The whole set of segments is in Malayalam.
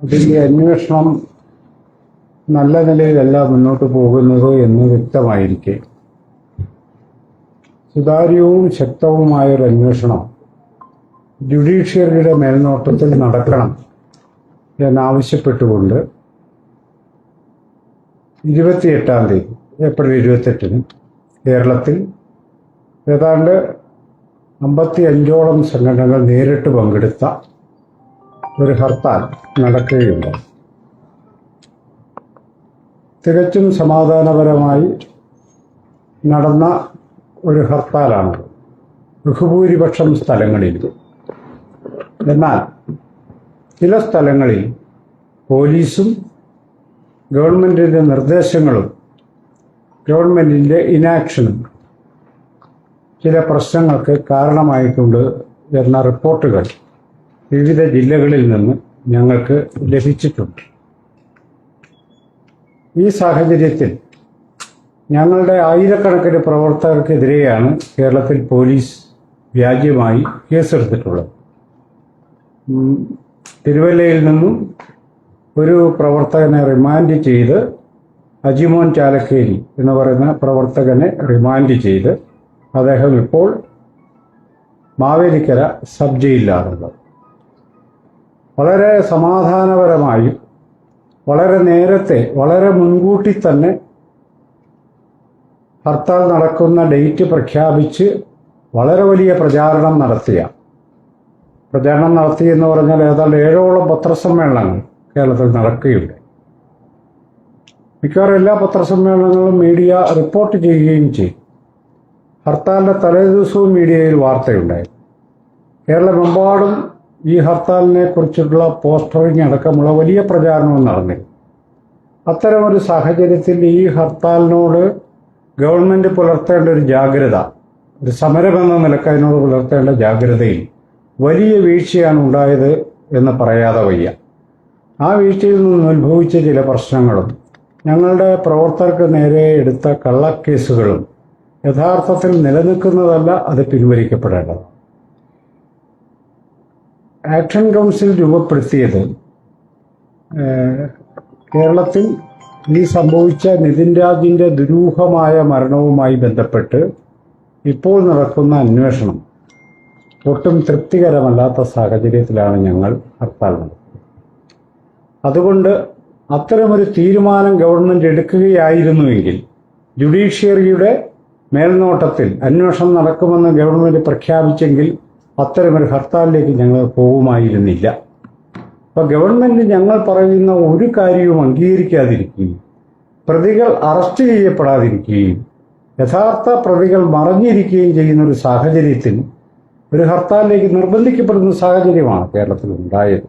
അതിൻ്റെ അന്വേഷണം നല്ല നിലയിലല്ല മുന്നോട്ട് പോകുന്നത് എന്ന് വ്യക്തമായിരിക്കെ സുതാര്യവും ശക്തവുമായൊരു അന്വേഷണം ജുഡീഷ്യറിയുടെ മേൽനോട്ടത്തിൽ നടക്കണം എന്നാവശ്യപ്പെട്ടുകൊണ്ട് 28-ാം തീയതി ഏപ്രിൽ 28-ന് കേരളത്തിൽ ഏതാണ്ട് 55ഓളം സംഘടനകൾ നേരിട്ട് പങ്കെടുത്ത ഒരു ഹർത്താൽ നടക്കുകയുണ്ട്. തികച്ചും സമാധാനപരമായി നടന്ന ഒരു ഹർത്താലാണ് ബഹുഭൂരിപക്ഷം സ്ഥലങ്ങളിൽ. എന്നാൽ ചില സ്ഥലങ്ങളിൽ പോലീസും ഗവൺമെൻറ്റിൻ്റെ നിർദ്ദേശങ്ങളും ഗവൺമെൻറ്റിൻ്റെ ഇനാക്ഷനും ചില പ്രശ്നങ്ങൾക്ക് കാരണമായിട്ടുണ്ട് എന്ന റിപ്പോർട്ടുകൾ വിവിധ ജില്ലകളിൽ നിന്ന് ഞങ്ങൾക്ക് ലഭിച്ചിട്ടുണ്ട്. ഈ സാഹചര്യത്തിൽ ഞങ്ങളുടെ ആയിരക്കണക്കിന് പ്രവർത്തകർക്കെതിരെയാണ് കേരളത്തിൽ പോലീസ് വ്യാജ്യമായി കേസെടുത്തിട്ടുള്ളത്. തിരുവല്ലയിൽ നിന്നും ഒരു പ്രവർത്തകനെ റിമാൻഡ് ചെയ്ത്, അജിമോൻ ചാലക്കേരി എന്ന് പറയുന്ന പ്രവർത്തകനെ റിമാൻഡ് ചെയ്ത് അദ്ദേഹം ഇപ്പോൾ മാവേലിക്കര സബ് ജയിലിലാണുള്ളത്. വളരെ സമാധാനപരമായും വളരെ നേരത്തെ, വളരെ മുൻകൂട്ടി തന്നെ ഹർത്താൽ നടക്കുന്ന ഡേറ്റ് പ്രഖ്യാപിച്ച് വളരെ വലിയ പ്രചാരണം നടത്തിയെന്ന് പറഞ്ഞാൽ ഏതാണ്ട് 7ഓളം പത്രസമ്മേളനങ്ങൾ കേരളത്തിൽ നടക്കുകയുണ്ട്. മിക്കവാറും എല്ലാ പത്രസമ്മേളനങ്ങളും മീഡിയ റിപ്പോർട്ട് ചെയ്യുകയും ചെയ്യും. ഹർത്താലിൻ്റെ തലേദിവസവും മീഡിയയിൽ വാർത്തയുണ്ടായിരുന്നു. കേരളമെമ്പാടും ഈ ഹർത്താലിനെ കുറിച്ചിട്ടുള്ള പോസ്റ്ററിങ് അടക്കമുള്ള വലിയ പ്രചാരണവും നടന്നിരുന്നു. അത്തരമൊരു സാഹചര്യത്തിൽ ഈ ഹർത്താലിനോട് ഗവൺമെൻറ് പുലർത്തേണ്ട ഒരു ജാഗ്രത, ഒരു സമരമെന്ന നിലക്ക് അതിനോട് പുലർത്തേണ്ട ജാഗ്രതയിൽ വലിയ വീഴ്ചയാണ് ഉണ്ടായത് എന്ന് പറയാതെ വയ്യ. ആ വീഴ്ചയിൽ നിന്ന് ഉത്ഭവിച്ച ചില പ്രശ്നങ്ങളും ഞങ്ങളുടെ പ്രവർത്തകർക്ക് നേരെ എടുത്ത കള്ളക്കേസുകളും യഥാർത്ഥത്തിൽ നിലനിൽക്കുന്നതല്ല, അത് പിൻവലിക്കപ്പെടേണ്ടതാണ്. ആക്ഷൻ കൗൺസിൽ രൂപപ്പെടുത്തിയത് കേരളത്തിൽ ഈ സംഭവിച്ച നിതിൻ രാജിൻ്റെ ദുരൂഹമായ മരണവുമായി ബന്ധപ്പെട്ട് ഇപ്പോൾ നടക്കുന്ന അന്വേഷണം ഒട്ടും തൃപ്തികരമല്ലാത്ത സാഹചര്യത്തിലാണ് ഞങ്ങൾ ഹർത്താൽ നടത്തുന്നത്. അതുകൊണ്ട് അത്തരമൊരു തീരുമാനം ഗവൺമെൻറ് എടുക്കുകയായിരുന്നുവെങ്കിൽ ജുഡീഷ്യറിയുടെ മേൽനോട്ടത്തിൽ അന്വേഷണം നടക്കുമെന്ന് ഗവൺമെൻറ് പ്രഖ്യാപിച്ചെങ്കിൽ അത്തരമൊരു ഹർത്താലിലേക്ക് ഞങ്ങൾ പോകുമായിരുന്നില്ല. അപ്പോൾ ഗവൺമെൻറ് ഞങ്ങൾ പറയുന്ന ഒരു കാര്യവും അംഗീകരിക്കാതിരിക്കുകയും പ്രതികൾ അറസ്റ്റ് ചെയ്യപ്പെടാതിരിക്കുകയും യഥാർത്ഥ പ്രതികൾ മറഞ്ഞിരിക്കുകയും ചെയ്യുന്ന ഒരു സാഹചര്യത്തിൽ ഒരു ഹർത്താലിലേക്ക് നിർബന്ധിക്കപ്പെടുന്ന സാഹചര്യമാണ് കേരളത്തിൽ ഉണ്ടായത്.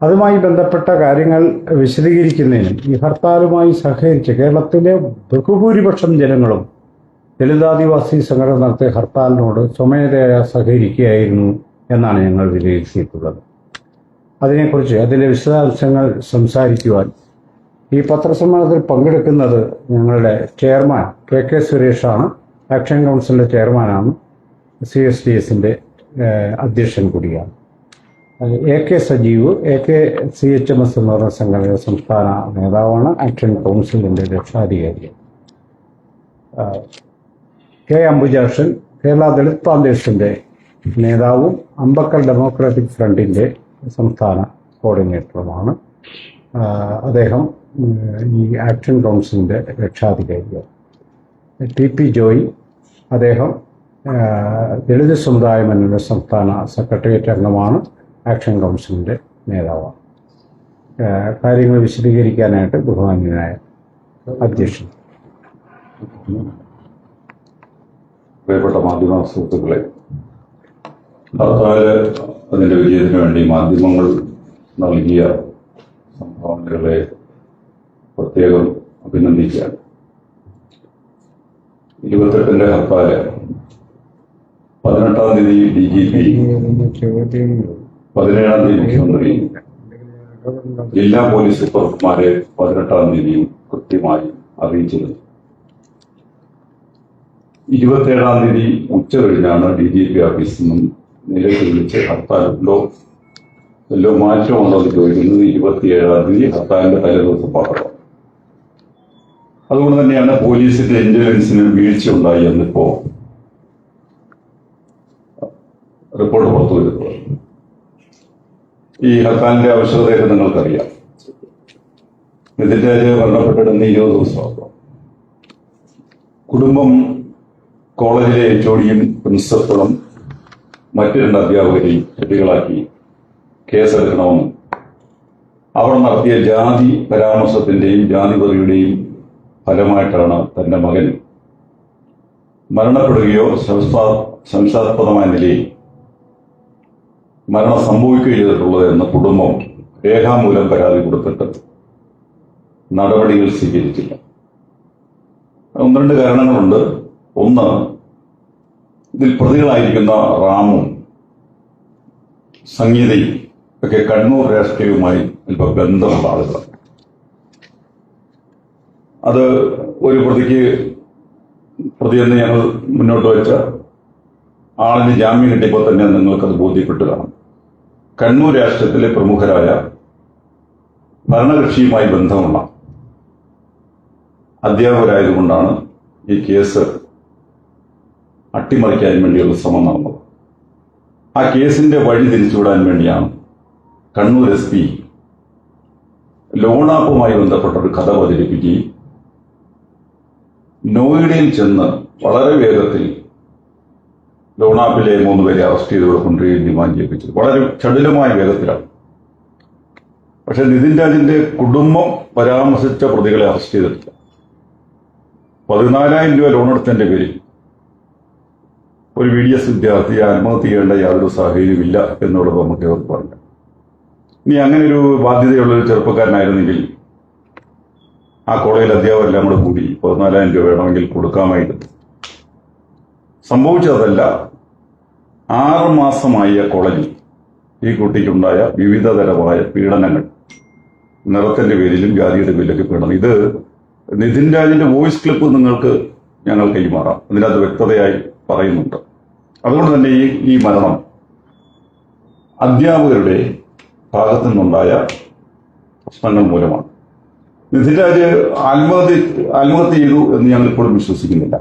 അതുമായി ബന്ധപ്പെട്ട കാര്യങ്ങൾ വിശദീകരിക്കുന്നതിനും ഈ ഹർത്താലുമായി സഹകരിച്ച് കേരളത്തിലെ ബഹുഭൂരിപക്ഷം ജനങ്ങളും ദളിതാദിവാസി സംഘടന നടത്തിയ ഹർത്താലിനോട് സ്വമേധയാ സഹകരിക്കുകയായിരുന്നു എന്നാണ് ഞങ്ങൾ വിലയിരുത്തിയിട്ടുള്ളത്. അതിനെക്കുറിച്ച് അതിൻ്റെ വിശദാംശങ്ങൾ സംസാരിക്കുവാൻ ഈ പത്രസമ്മേളനത്തിൽ പങ്കെടുക്കുന്നത് ഞങ്ങളുടെ ചെയർമാൻ KK സുരേഷാണ്. ആക്ഷൻ കൗൺസിലിൻ്റെ ചെയർമാനാണ്. CSDSൻ്റെ അധ്യക്ഷൻ കൂടിയാണ്. AK സജീവ്, AKCHMS എന്ന് പറഞ്ഞ സംഘടനയുടെ സംസ്ഥാന നേതാവാണ്. ആക്ഷൻ കൗൺസിലിൻ്റെ രക്ഷാധികാരിയാണ്. K അംബുജാക്ഷൻ കേരള ദളിത് ഫൗണ്ടേഷൻ്റെ നേതാവും അമ്പക്കൽ ഡെമോക്രാറ്റിക് ഫ്രണ്ടിൻ്റെ സംസ്ഥാന കോർഡിനേറ്ററുമാണ്. അദ്ദേഹം ഈ ആക്ഷൻ കൗൺസിലിൻ്റെ രക്ഷാധികാരിയാണ്. TP ജോയി, അദ്ദേഹം ദളിത് സമുദായം എന്ന സംസ്ഥാന സെക്രട്ടേറിയറ്റ് അംഗമാണ്. ആക്ഷൻ കൗൺസിലിൻ്റെ നേതാവാണ്. കാര്യങ്ങൾ വിശദീകരിക്കാനായിട്ട് ബഹുമാന്യനായ അധ്യക്ഷൻ. പ്രിയപ്പെട്ട മാധ്യമ സുഹൃത്തുക്കളെ, ഹർത്താല് അതിൻ്റെ വിജയത്തിന് വേണ്ടി മാധ്യമങ്ങൾ നൽകിയ സംഭാവനകളെ പ്രത്യേകം അഭിനന്ദിക്കുകയാണ്. 28ന്റെ ഹർത്താല് 18-ാം തീയതി DGP, 17-ാം തീയതി മുഖ്യമന്ത്രി, ജില്ലാ പോലീസ് സൂപ്പർമാരെ 18-ാം തീയതിയും കൃത്യമായി അറിയിച്ചിരുന്നു. 27-ാം തീയതി ഉച്ച കഴിഞ്ഞാണ് DGP ഓഫീസിൽ നിന്നും നേരിട്ട് വിളിച്ച് ഹർത്താലുണ്ടോ വല്ല മാറ്റമുണ്ടോ എന്ന് ചോദിക്കുന്നത് 27-ാം തീയതി ഹർത്താലിന്റെ തലേദിവസം പാടണം. അതുകൊണ്ട് തന്നെയാണ് പോലീസിന്റെ ഇന്റലിജൻസിന് വീഴ്ച ഉണ്ടായി എന്നിപ്പോ റിപ്പോർട്ട് പുറത്തു വരുന്നത്. ഈ ഹർത്താലിന്റെ ആവശ്യകതയൊക്കെ നിങ്ങൾക്കറിയാം. ഇതിന്റെ മരണപ്പെട്ടിട്ട് 20 ദിവസമാകും. കുടുംബം കോളേജിലെ HOD-യും പ്രിൻസിപ്പളും മറ്റു 2 അധ്യാപകരെയും പ്രതികളാക്കി കേസെടുക്കണമെന്നും അവർ നടത്തിയ ജാതി പരാമർശത്തിന്റെയും ജാതിപതിയുടെയും ഫലമായിട്ടാണ് തന്റെ മകൻ മരണപ്പെടുകയോ സംശയാസ്പദമായ നിലയിൽ മരണം സംഭവിക്കുകയോ ചെയ്തിട്ടുള്ളത് എന്ന് കുടുംബം രേഖാമൂലം പരാതി കൊടുത്തിട്ട് നടപടികൾ സ്വീകരിച്ചില്ല. 1-2 കാരണങ്ങളുണ്ട്. ഒന്ന്, ഇതിൽ പ്രതികളായിരിക്കുന്ന റാമും സംഗീതയും ഒക്കെ കണ്ണൂർ രാഷ്ട്രീയവുമായി അല്പം ബന്ധമുള്ള ആളുകളാണ്. അത് ഒരു പ്രതിയെന്ന് ഞങ്ങൾ മുന്നോട്ട് വെച്ച ആളിന് ജാമ്യം കിട്ടിയപ്പോൾ തന്നെ നിങ്ങൾക്കത് ബോധ്യപ്പെട്ടു കാണും. കണ്ണൂർ രാഷ്ട്രീയത്തിലെ പ്രമുഖരായ ഭരണകക്ഷിയുമായി ബന്ധമുള്ള അധ്യാപകരായതുകൊണ്ടാണ് ഈ കേസ് അട്ടിമറിക്കാൻ വേണ്ടിയുള്ള ശ്രമം നടന്നത്. ആ കേസിന്റെ വഴി തിരിച്ചുവിടാൻ വേണ്ടിയാണ് കണ്ണൂർ SP ലോണാപ്പുമായി ബന്ധപ്പെട്ട ഒരു കഥ അവതരിപ്പിക്കുകയും നോയിഡയിൽ ചെന്ന് വളരെ വേഗത്തിൽ ലോണാപ്പിലെ 3 പേരെ അറസ്റ്റ് ചെയ്ത് കൊണ്ടുവരികയും ഡിമാൻഡ് ചെയ്യിപ്പിച്ചത് വളരെ ചടുലമായ വേഗത്തിലാണ്. പക്ഷെ നിതിൻ രാജിന്റെ കുടുംബം പരാമർശിച്ച പ്രതികളെ അറസ്റ്റ് ചെയ്തിട്ടില്ല. 14,000 രൂപ ലോണെടുത്തതിന്റെ പേരിൽ ഒരു VDS വിദ്യാർത്ഥി ആത്മഹത്യ ചെയ്യേണ്ട യാതൊരു സാഹചര്യമില്ല എന്നുള്ളത് നമുക്ക് പറയാം. ഇനി അങ്ങനെ ഒരു ബാധ്യതയുള്ളൊരു ചെറുപ്പക്കാരനായിരുന്നെങ്കിൽ ആ കോളേജിൽ അധ്യാപകരെല്ലാം കൂടെ കൂടി 14,000 രൂപ വേണമെങ്കിൽ കൊടുക്കാമായിരുന്നു. സംഭവിച്ചതല്ല. 6 മാസമായി ആ കോളേജിൽ ഈ കുട്ടിക്കുണ്ടായ വിവിധ തരമായ പീഡനങ്ങൾ, നിറത്തിന്റെ പേരിലും ജാതിയുടെ പേരിലൊക്കെ പീഡനം. ഇത് നിതിൻ രാജിന്റെ വോയിസ് ക്ലിപ്പ് നിങ്ങൾക്ക് ഞങ്ങൾ കൈമാറാം. അതിനകത്ത് വ്യക്തതയായി പറയുന്നുണ്ട്. അതുകൊണ്ട് തന്നെ ഈ മരണം അധ്യാപകരുടെ ഭാഗത്തു നിന്നുണ്ടായ പ്രശ്നങ്ങൾ മൂലമാണ്. നിതിൻ രാജ് ആത്മഹത്യ ചെയ്തു എന്ന് ഞങ്ങൾ ഇപ്പോഴും വിശ്വസിക്കുന്നില്ല.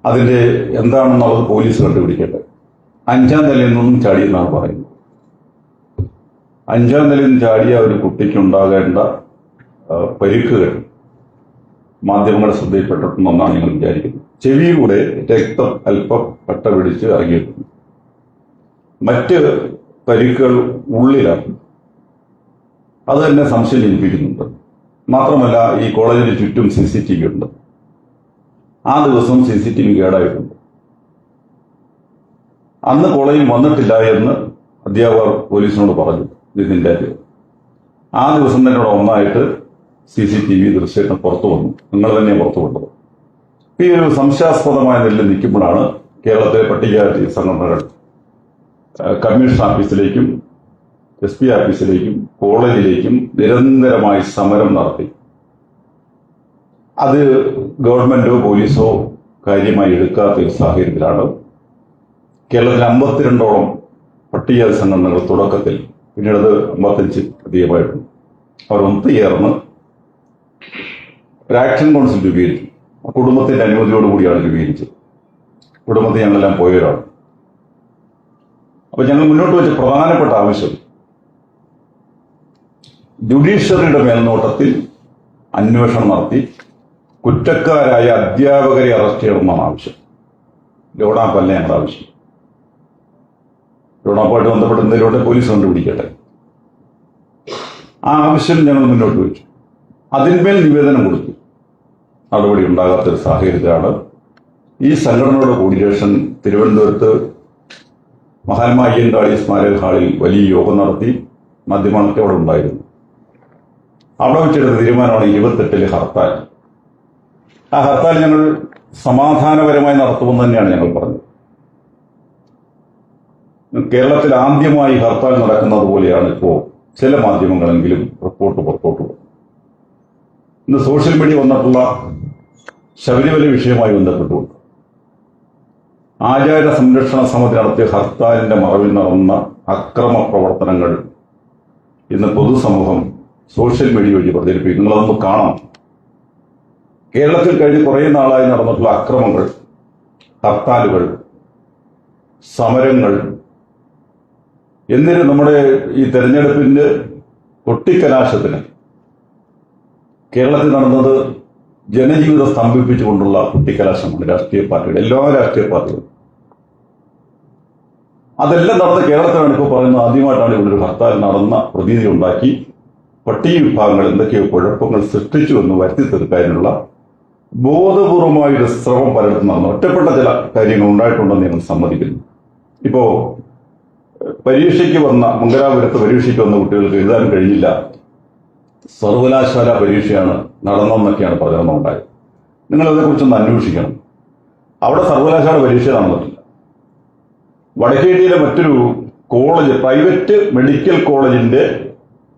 അതിന്റെ എന്താണെന്നുള്ളത് പോലീസ് കണ്ടുപിടിക്കട്ടെ. 5-ാം നിലയിൽ നിന്നും ചാടിയെന്നാണ് പറയുന്നത്. 5-ാം നിലയിൽ നിന്ന് ചാടിയ ഒരു കുട്ടിക്കുണ്ടാകേണ്ട പരിക്കുകൾ മാധ്യമങ്ങളുടെ ശ്രദ്ധയിൽപ്പെട്ടിട്ടുണ്ടെന്നാണ് ഞങ്ങൾ വിചാരിക്കുന്നത്. ചെവിയിലൂടെ രക്തം അല്പം കട്ട പിടിച്ച് ഇറങ്ങിയിട്ടുണ്ട്. മറ്റ് പരിക്കുകൾ ഉള്ളിലാണ്. അത് തന്നെ സംശയം ജനിപ്പിക്കുന്നുണ്ട്. മാത്രമല്ല ഈ കോളേജിന് ചുറ്റും CCTV ഉണ്ട്. ആ ദിവസം CCTV കേടായിട്ടുണ്ട്. അന്ന് കോളേജിൽ വന്നിട്ടില്ല എന്ന് അധ്യാപകർ പോലീസിനോട് പറഞ്ഞു. ഇതിന്റെ ആ ദിവസം തന്നെ ഇവിടെ ഒന്നായിട്ട് CCTV ദൃശ്യങ്ങൾ പുറത്തു വന്നു. നിങ്ങൾ തന്നെ പുറത്തു കൊണ്ടത്. ഈ ഒരു സംശയാസ്പദമായ നിലയിൽ നിൽക്കുമ്പോഴാണ് കേരളത്തിലെ പട്ടികജാതി സംഘടനകൾ കമ്മീഷൻ ഓഫീസിലേക്കും SP ഓഫീസിലേക്കും കോളേജിലേക്കും നിരന്തരമായി സമരം നടത്തി. അത് ഗവൺമെന്റോ പോലീസോ കാര്യമായി എടുക്കാത്ത ഒരു സാഹചര്യത്തിലാണ് കേരളത്തിൽ 52ഓളം പട്ടികജാതി സംഘടനകൾ തുടക്കത്തിൽ, പിന്നീട് അത് 55 അധികമായിട്ടുണ്ട്. അവർ ഒത്തുചേർന്ന് ഒരു ആക്ഷൻ കൗൺസിൽ രൂപീകരിച്ചു. കുടുംബത്തിന്റെ അനുമതിയോടുകൂടിയാണ് രൂപീകരിച്ചത്. കുടുംബത്തിൽ ഞങ്ങളെല്ലാം പോയവരാണ്. അപ്പൊ ഞങ്ങൾ മുന്നോട്ട് വെച്ച പ്രധാനപ്പെട്ട ആവശ്യം ജുഡീഷ്യറിയുടെ മേൽനോട്ടത്തിൽ അന്വേഷണം നടത്തി കുറ്റക്കാരായ അധ്യാപകരെ അറസ്റ്റ് ചെയ്യണമെന്നാണ് ആവശ്യം. ലോണാപ്പല്ല ഞങ്ങളുടെ ആവശ്യം. ലോണാപ്പുമായിട്ട് ബന്ധപ്പെട്ട് എന്തെങ്കിലും പോലീസ് കണ്ടുപിടിക്കട്ടെ. ആ ആവശ്യം ഞങ്ങൾ മുന്നോട്ട് വെച്ചു. അതിന്മേൽ നിവേദനം കൊടുത്തു. നടപടി ഉണ്ടാകാത്തൊരു സാഹചര്യത്തിലാണ് ഈ സംഘടനയുടെ കോർഡിനേഷൻ തിരുവനന്തപുരത്ത് മഹാത്മാ അയ്യങ്കാളി സ്മാരക ഹാളിൽ വലിയ യോഗം നടത്തി. മാധ്യമങ്ങളൊക്കെ അവിടെ ഉണ്ടായിരുന്നു. അവിടെ വെച്ചെടുത്ത തീരുമാനമാണ് 28-ലെ ഹർത്താൽ. ആ ഹർത്താൽ ഞങ്ങൾ സമാധാനപരമായി നടത്തുമെന്ന് തന്നെയാണ് ഞങ്ങൾ പറഞ്ഞത്. കേരളത്തിൽ ആദ്യമായി ഹർത്താൽ നടക്കുന്നത് പോലെയാണ് ഇപ്പോൾ ചില മാധ്യമങ്ങളെങ്കിലും റിപ്പോർട്ട് പുറത്തോട്ട് പോകും. ഇന്ന് സോഷ്യൽ മീഡിയ വന്നിട്ടുള്ള ശബരിമല വിഷയവുമായി ബന്ധപ്പെട്ടുകൊണ്ട് ആചാര സംരക്ഷണ സമിതി നടത്തിയ ഹർത്താലിന്റെ മറവിൽ നടന്ന അക്രമ പ്രവർത്തനങ്ങൾ ഇന്ന് പൊതുസമൂഹം സോഷ്യൽ മീഡിയ വഴി പ്രചരിപ്പിക്കും. നിങ്ങളതൊന്ന് കാണണം. കേരളത്തിൽ കഴിഞ്ഞ് കുറേ നാളായി നടന്നിട്ടുള്ള അക്രമങ്ങൾ, ഹർത്താലുകൾ, സമരങ്ങൾ, എന്നിട്ട് നമ്മുടെ ഈ തെരഞ്ഞെടുപ്പിന്റെ കൊട്ടിക്കലാശത്തിന് കേരളത്തിൽ നടന്നത് ജനജീവിതം സ്തംഭിപ്പിച്ചുകൊണ്ടുള്ള കുട്ടിക്കലാശമാണ്. രാഷ്ട്രീയ പാർട്ടികൾ, എല്ലാ രാഷ്ട്രീയ പാർട്ടികളും അതെല്ലാം നടന്ന് കേരളത്തിലാണ് ഇപ്പോൾ പറയുന്നത്. ആദ്യമായിട്ടാണ് ഇവിടെ ഒരു ഹർത്താൽ നടന്ന പ്രതീതി ഉണ്ടാക്കി പട്ടിക വിഭാഗങ്ങൾ എന്തൊക്കെയോ കുഴപ്പങ്ങൾ സൃഷ്ടിച്ചുവെന്ന് വരുത്തി തീർക്കാനുള്ള ബോധപൂർവമായൊരു ശ്രമം പലയിടത്തും നടന്നു. ഒറ്റപ്പെട്ട ചില കാര്യങ്ങൾ ഉണ്ടായിട്ടുണ്ടെന്ന് ഞങ്ങൾ സമ്മതിക്കുന്നു. ഇപ്പോ മംഗലാപുരത്ത് പരീക്ഷയ്ക്ക് വന്ന കുട്ടികൾക്ക് എഴുതാൻ കഴിഞ്ഞില്ല, സർവകലാശാല പരീക്ഷയാണ് നടന്നതെന്നൊക്കെയാണ് പ്രചരണം ഉണ്ടായത്. നിങ്ങൾ അതേക്കുറിച്ചൊന്ന് അന്വേഷിക്കണം. അവിടെ സർവകലാശാല പരീക്ഷ നടന്നിട്ടില്ല. വടക്കേടിയിലെ മറ്റൊരു കോളേജ്, പ്രൈവറ്റ് മെഡിക്കൽ കോളേജിന്റെ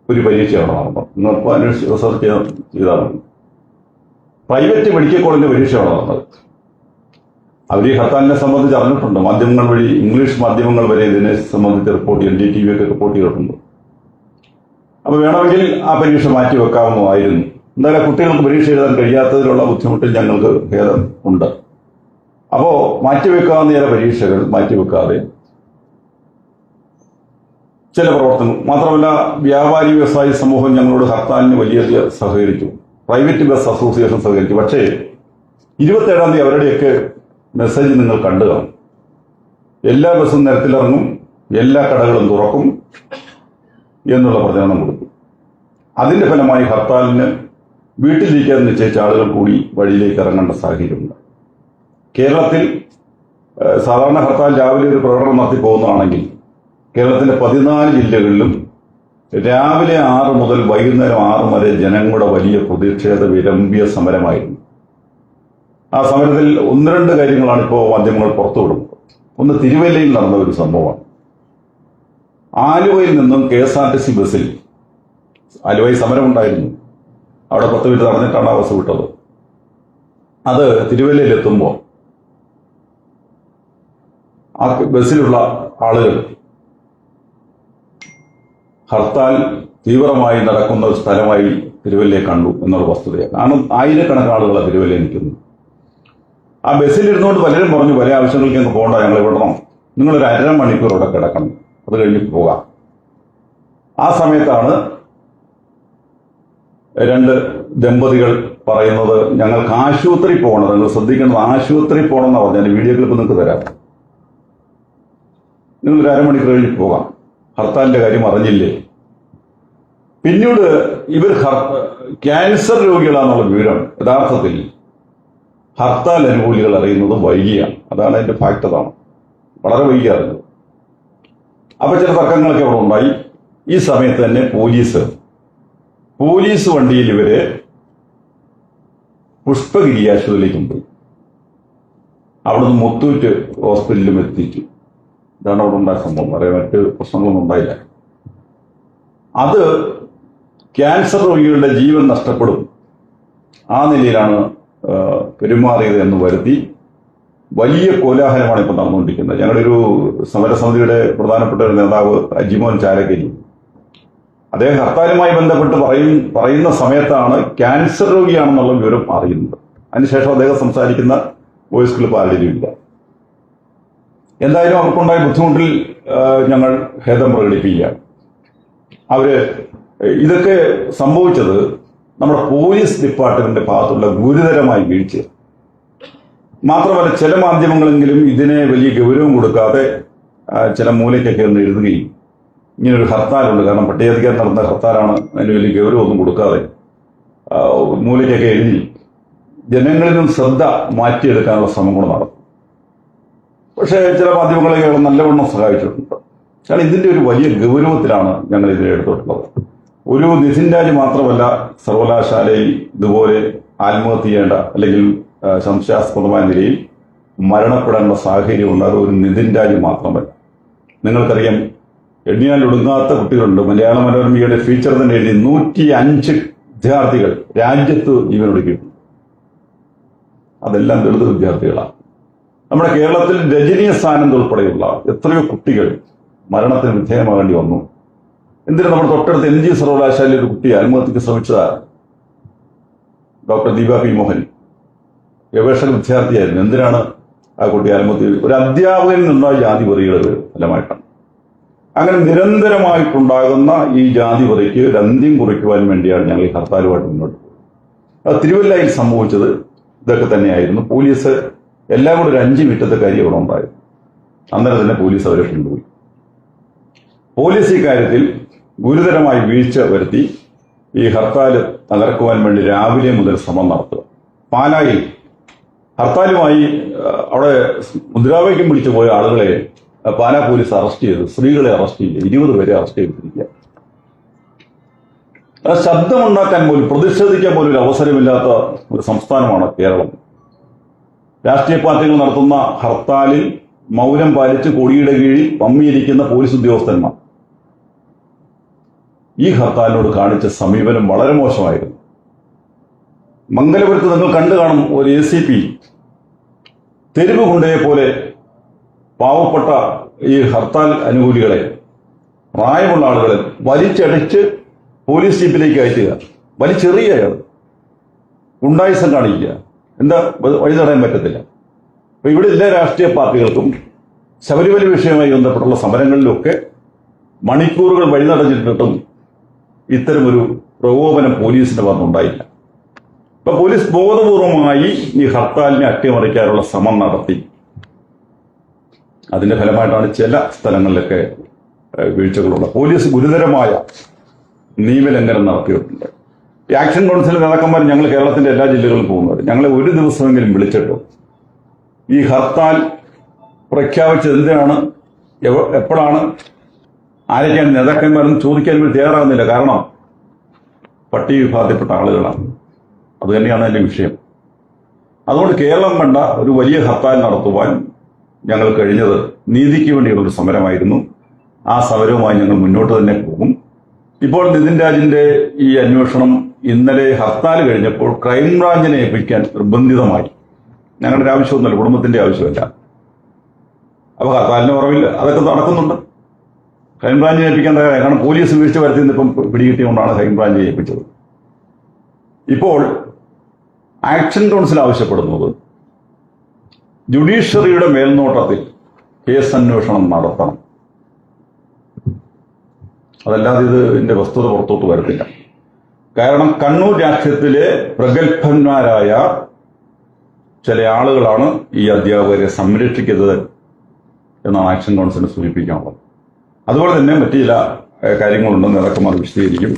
ഒരു പരീക്ഷയാണ് നടന്നത്. നിങ്ങൾക്ക് അന്വേഷിച്ച് റിസർച്ച് ചെയ്താൽ മതി. പ്രൈവറ്റ് മെഡിക്കൽ കോളേജിന്റെ പരീക്ഷയാണ് നടന്നത്. അവർ ഈ ഹർത്താലിനെ സംബന്ധിച്ച് അറിഞ്ഞിട്ടുണ്ട്. മാധ്യമങ്ങൾ വഴി, ഇംഗ്ലീഷ് മാധ്യമങ്ങൾ വരെ ഇതിനെ സംബന്ധിച്ച് റിപ്പോർട്ട് ചെയ്യും. NDTV ഒക്കെ റിപ്പോർട്ട് ചെയ്തിട്ടുണ്ട്. അപ്പൊ വേണമെങ്കിൽ ആ പരീക്ഷ മാറ്റിവെക്കാവുന്നതായിരുന്നു. എന്തായാലും കുട്ടികൾക്ക് പരീക്ഷ എഴുതാൻ കഴിയാത്തതിലുള്ള ബുദ്ധിമുട്ടിൽ ഞങ്ങൾക്ക് ഭേദം ഉണ്ട്. അപ്പോ മാറ്റിവെക്കാവുന്ന ചില പരീക്ഷകൾ മാറ്റിവെക്കാതെ ചില പ്രവർത്തനങ്ങൾ, മാത്രമല്ല വ്യാപാരി വ്യവസായി സമൂഹം ഞങ്ങളോട് ഹർത്താലിന് വലിയ സഹകരിച്ചു. പ്രൈവറ്റ് ബസ് അസോസിയേഷൻ സഹകരിച്ചു. പക്ഷേ 27-ാം തീയതി അവരുടെയൊക്കെ മെസ്സേജ് നിങ്ങൾ കണ്ടു കാണും. എല്ലാ ബസ്സും നിരത്തിലിറങ്ങും, എല്ലാ കടകളും തുറക്കും എന്നുള്ള പ്രചരണം കൊടുത്തു. അതിന്റെ ഫലമായി ഹർത്താലിന് വീട്ടിലിരിക്കാൻ നിശ്ചയിച്ച ആളുകൾ കൂടി വഴിയിലേക്ക് ഇറങ്ങേണ്ട സാഹചര്യമുണ്ട്. കേരളത്തിൽ സാധാരണ ഹർത്താൽ രാവിലെ ഒരു പ്രകടനം നടത്തി പോകുന്നതാണെങ്കിൽ കേരളത്തിന്റെ 14 ജില്ലകളിലും രാവിലെ 6 മുതൽ വൈകുന്നേരം 6 വരെ ജനങ്ങളുടെ വലിയ പ്രതിഷേധ വിരമ്പിയ സമരമായിരുന്നു. ആ സമരത്തിൽ 1-2 കാര്യങ്ങളാണ് ഇപ്പോൾ മാധ്യമങ്ങൾ പുറത്തുവിടുന്നത്. ഒന്ന് തിരുവല്ലയിൽ നടന്ന ഒരു സംഭവമാണ്. ആലുവയിൽ നിന്നും KSRTC ബസ്സിൽ, ആലുവയിൽ സമരമുണ്ടായിരുന്നു, അവിടെ 10 മിനിറ്റ് നടന്നിട്ടാണ് ആ ബസ് വിട്ടത്. അത് തിരുവല്ലയിലെത്തുമ്പോൾ ആ ബസ്സിലുള്ള ആളുകൾ ഹർത്താൽ തീവ്രമായി നടക്കുന്ന ഒരു സ്ഥലമായി തിരുവല്ലയെ കണ്ടു എന്നുള്ള വസ്തുതയാണ്. കാരണം ആയിരക്കണക്കിന് ആളുകളാണ് തിരുവല്ലയിൽ നിൽക്കുന്നത്. ആ ബസ്സിലിരുന്നുകൊണ്ട് പലരും പറഞ്ഞു, പല ആവശ്യങ്ങൾക്ക് ഞങ്ങൾക്ക് പോകണ്ട, ഞങ്ങൾ വിടണം, നിങ്ങളൊരു 1.5 മണിക്കൂർ ഇവിടെ കിടക്കണം, അത് കഴിഞ്ഞ് പോകാം. ആ സമയത്താണ് 2 ദമ്പതികൾ പറയുന്നത്, ഞങ്ങൾക്ക് ആശുപത്രി പോകണം, നിങ്ങൾ ശ്രദ്ധിക്കേണ്ടത് ആശുപത്രി പോകണം എന്നാണ് പറഞ്ഞാൽ. വീഡിയോ ക്ലിപ്പ് നിങ്ങൾക്ക് തരാം. നിങ്ങളൊരു 1/2 മണിക്കൂർ കഴിഞ്ഞ് പോകാം, ഹർത്താലിന്റെ കാര്യം അറിഞ്ഞില്ലേ? പിന്നീട് ഇവർ ക്യാൻസർ രോഗികളാണെന്നുള്ള വിവരം യഥാർത്ഥത്തിൽ ഹർത്താൽ അനുകൂലികൾ അറിയുന്നത് വൈകിയാണ്. അതാണ് അതിന്റെ ഫാക്ട്. അതാണ് വളരെ വൈകി അറിഞ്ഞത്. അപ്പൊ ചില തർക്കങ്ങളൊക്കെ അവിടെ ഉണ്ടായി. ഈ സമയത്ത് തന്നെ പോലീസ് വണ്ടിയിൽ ഇവരെ പുഷ്പഗിരി ആശുപത്രിയിലേക്ക് കൊണ്ടുപോയി. അവിടുന്ന് മുത്തൂറ്റ് ഹോസ്പിറ്റലിലും എത്തിച്ചു. ഇതാണ് അവിടെ ഉണ്ടായ സംഭവം. വേറെ മറ്റ് പ്രശ്നങ്ങളൊന്നും ഉണ്ടായില്ല. അത് ക്യാൻസർ രോഗികളുടെ ജീവൻ നഷ്ടപ്പെടും, ആ നിലയിലാണ് പെരുമാറിയത് എന്ന് വരുത്തി വലിയ കോലാഹലമാണ് ഇപ്പം നടന്നുകൊണ്ടിരിക്കുന്നത്. ഞങ്ങളുടെ ഒരു സമരസമിതിയുടെ പ്രധാനപ്പെട്ട ഒരു നേതാവ് അജിമോൻ ചാലക്കരി, അദ്ദേഹം ഹർത്താലുമായി ബന്ധപ്പെട്ട് പറയുന്ന സമയത്താണ് ക്യാൻസർ രോഗിയാണെന്നുള്ള വിവരം അറിയുന്നത്. അതിനുശേഷം അദ്ദേഹം സംസാരിക്കുന്ന വോയിസ് ക്ലിപ്പ് ആരുടെയും ഇല്ല. എന്തായാലും അവർക്കുണ്ടായ ബുദ്ധിമുട്ടിൽ ഞങ്ങൾ ഖേദം പ്രകടിപ്പിക്കുകയാണ്. ഇതൊക്കെ സംഭവിച്ചത് നമ്മുടെ പോലീസ് ഡിപ്പാർട്ട്മെന്റിന്റെ ഭാഗത്തുള്ള ഗുരുതരമായ വീഴ്ച. മാത്രമല്ല ചില മാധ്യമങ്ങളെങ്കിലും ഇതിനെ വലിയ ഗൗരവം കൊടുക്കാതെ ചില മൂലയ്ക്കൊക്കെ ഒന്ന് എഴുതുകയും, ഇങ്ങനൊരു ഹർത്താലുണ്ട്, കാരണം പട്ടികജാതിക്കാർ നടന്ന ഹർത്താലാണ്, അതിന് വലിയ ഗൗരവമൊന്നും കൊടുക്കാതെ മൂലയ്ക്കൊക്കെ എഴുതി ജനങ്ങളിൽ നിന്നും ശ്രദ്ധ മാറ്റിയെടുക്കാനുള്ള ശ്രമം കൂടെ നടത്തും. പക്ഷേ ചില മാധ്യമങ്ങളെ നല്ലവണ്ണം സഹായിച്ചിട്ടുണ്ട്. കാരണം ഇതിന്റെ ഒരു വലിയ ഗൗരവത്തിലാണ് ഞങ്ങൾ ഇതിനെ എടുത്തിട്ടുള്ളത്. ഒരു നിതിൻ രാജ് മാത്രമല്ല സർവകലാശാലയിൽ ഇതുപോലെ ആത്മഹത്യ ചെയ്യേണ്ട അല്ലെങ്കിൽ സംശയാസ്പദമായ നിലയിൽ മരണപ്പെടേണ്ട സാഹചര്യം ഉണ്ടാകും. ഒരു നിതിൻ രാജ് മാത്രമല്ല, നിങ്ങൾക്കറിയാം എണ്ണിയാൽ ഒടുങ്ങാത്ത കുട്ടികളുണ്ട്. മലയാള മനോരമയുടെ ഫീച്ചർ തന്നെ എഴുതി 105 വിദ്യാർത്ഥികൾ രാജ്യത്ത് ജീവനൊടുക്കിയിട്ടുണ്ട്. അതെല്ലാം ദളിത് വിദ്യാർത്ഥികളാണ്. നമ്മുടെ കേരളത്തിൽ രജനീയ സ്ഥാനത്ത് ഉൾപ്പെടെയുള്ള എത്രയോ കുട്ടികൾ മരണത്തിന് വിധേയമാകേണ്ടി വന്നു. എന്തിനും നമ്മുടെ തൊട്ടടുത്ത് MG സർവകലാശാലയിൽ ഒരു കുട്ടി ആത്മഹത്യക്ക് ശ്രമിച്ചതാണ്. ഡോക്ടർ ദീപ പി മോഹൻ ഗവേഷക വിദ്യാർത്ഥിയായിരുന്നു. എന്തിനാണ് ആ കുട്ടി ആത്മഹത്യ? ഒരു അധ്യാപകനിൽ നിന്നുണ്ടായ ജാതി വെറിയുടെ ഫലമായിട്ടാണ്. അങ്ങനെ നിരന്തരമായിട്ടുണ്ടാകുന്ന ഈ ജാതി വെറിക്ക് ഒരു അന്ത്യം കുറിക്കുവാൻ വേണ്ടിയാണ് ഞങ്ങൾ ഈ ഹർത്താലുമായിട്ട് മുന്നോട്ട് പോകുന്നത്. അത് തിരുവല്ലയിൽ സംഭവിച്ചത് ഇതൊക്കെ തന്നെയായിരുന്നു. പോലീസ് എല്ലാം കൂടെ ഒരു 5 മിനിറ്റത്തെ കാര്യം അവിടെ ഉണ്ടായിരുന്നു. അന്നേരം തന്നെ പോലീസ് അവരെ കൊണ്ടുപോയി. പോലീസ് ഈ കാര്യത്തിൽ ഗുരുതരമായി വീഴ്ച വരുത്തി ഈ ഹർത്താൽ തകർക്കുവാൻ വേണ്ടി രാവിലെ മുതൽ ശ്രമം നടത്തുക. പാലായിൽ ഹർത്താലുമായി അവിടെ മുദ്രാവാക്യം വിളിച്ചു പോയ ആളുകളെ പാലാ പോലീസ് അറസ്റ്റ് ചെയ്തു. സ്ത്രീകളെ അറസ്റ്റ് ചെയ്യുക, 20 പേരെ അറസ്റ്റ് ചെയ്തിരിക്കുക. ശബ്ദമുണ്ടാക്കാൻ പോലും പ്രതിഷേധിക്കാൻ പോലും ഒരു അവസരമില്ലാത്ത ഒരു സംസ്ഥാനമാണ് കേരളം. രാഷ്ട്രീയ പാർട്ടികൾ നടത്തുന്ന ഹർത്താലിൽ മൗനം പാലിച്ച് കൊടിയുടെ കീഴിൽ പമ്മിയിരിക്കുന്ന പോലീസ് ഉദ്യോഗസ്ഥന്മാർ ഈ ഹർത്താലിനോട് കാണിച്ച സമീപനം വളരെ മോശമായിരുന്നു. മംഗലപുരത്ത് നിങ്ങൾ കണ്ടു കാണും, ഒരു ACP തെരുവ് ഗുണ്ടയെ പോലെ പാവപ്പെട്ട ഈ ഹർത്താൽ അനുകൂലികളെ, പ്രായമുള്ള ആളുകളെ വലിച്ചടിച്ച് പോലീസ് ജീപ്പിലേക്ക് കയറ്റുക, വലിച്ചെറിയുക, ഗുണ്ടായിസം കാണിക്കുക. എന്താ വഴി തടയാൻ പറ്റത്തില്ല. അപ്പൊ ഇവിടെ എല്ലാ രാഷ്ട്രീയ പാർട്ടികൾക്കും ശബരിമല വിഷയവുമായി ബന്ധപ്പെട്ടുള്ള സമരങ്ങളിലൊക്കെ മണിക്കൂറുകൾ വഴി തടഞ്ഞിട്ടും ഇത്തരമൊരു പ്രകോപനം പോലീസിന്റെ ഭാഗത്തുണ്ടായില്ല. ഇപ്പൊ പോലീസ് ബോധപൂർവമായി ഈ ഹർത്താലിനെ അട്ടിമറിക്കാനുള്ള ശ്രമം നടത്തി. അതിന്റെ ഫലമായിട്ടാണ് ചില സ്ഥലങ്ങളിലൊക്കെ വീഴ്ചകളുള്ളത്. പോലീസ് ഗുരുതരമായ നിയമലംഘനം നടത്തിയിട്ടുണ്ട്. ഈ ആക്ഷൻ കൗൺസിൽ നേതാക്കന്മാർ ഞങ്ങൾ കേരളത്തിന്റെ എല്ലാ ജില്ലകളിലും പോകുന്നത്, ഞങ്ങളെ ഒരു ദിവസമെങ്കിലും വിളിച്ചിട്ടും ഈ ഹർത്താൽ പ്രഖ്യാപിച്ചത് എന്തിനാണ്, എപ്പോഴാണ്, ആരൊക്കെയാണ് നേതാക്കന്മാരെന്ന് ചോദിക്കാൻ വേണ്ടി തയ്യാറാകുന്നില്ല. കാരണം പട്ടിക വിഭാഗത്തിൽപ്പെട്ട ആളുകളാണ്. അത് തന്നെയാണ് അതിന്റെ വിഷയം. അതുകൊണ്ട് കേരളം കണ്ട ഒരു വലിയ ഹർത്താൽ നടത്തുവാൻ ഞങ്ങൾ കഴിഞ്ഞത് നീതിക്ക് വേണ്ടിയുള്ള ഒരു സമരമായിരുന്നു. ആ സമരവുമായി ഞങ്ങൾ മുന്നോട്ട് തന്നെ പോകും. ഇപ്പോൾ നിതിൻ രാജിന്റെ ഈ അന്വേഷണം ഇന്നലെ ഹർത്താൽ കഴിഞ്ഞപ്പോൾ ക്രൈംബ്രാഞ്ചിനെ ഏൽപ്പിക്കാൻ നിർബന്ധിതമായി. ഞങ്ങളുടെ ആവശ്യമൊന്നുമല്ല, കുടുംബത്തിന്റെ ആവശ്യമല്ല. അപ്പൊ ഹർത്താലിന് കുറവില്ല, അതൊക്കെ നടക്കുന്നുണ്ട്. ക്രൈംബ്രാഞ്ചിനെ ഏൽപ്പിക്കാൻ തയ്യാറായി. കാരണം പോലീസ് വീഴ്ച വരുത്തിയത് ഇപ്പം പിടികിട്ടിയുകൊണ്ടാണ് ക്രൈംബ്രാഞ്ചിനെ ഏൽപ്പിച്ചത്. ഇപ്പോൾ ആക്ഷൻ കൗൺസിൽ ആവശ്യപ്പെടുന്നത് ജുഡീഷ്യറിയുടെ മേൽനോട്ടത്തിൽ കേസ് അന്വേഷണം നടത്തണം. അതല്ലാതെ ഇതിന്റെ വസ്തുത പുറത്തോട്ട് വരത്തില്ല. കാരണം കണ്ണൂർ രാഷ്ട്രീയത്തിലെ പ്രഗത്ഭന്മാരായ ചില ആളുകളാണ് ഈ അധ്യാപകരെ സംരക്ഷിക്കുന്നത് എന്നാണ് ആക്ഷൻ കൗൺസിലിനെ സൂചിപ്പിക്കാനുള്ളത്. അതുപോലെ തന്നെ മറ്റു ചില കാര്യങ്ങളുണ്ടെന്ന് നേതാക്കന്മാർ വിശദീകരിക്കും.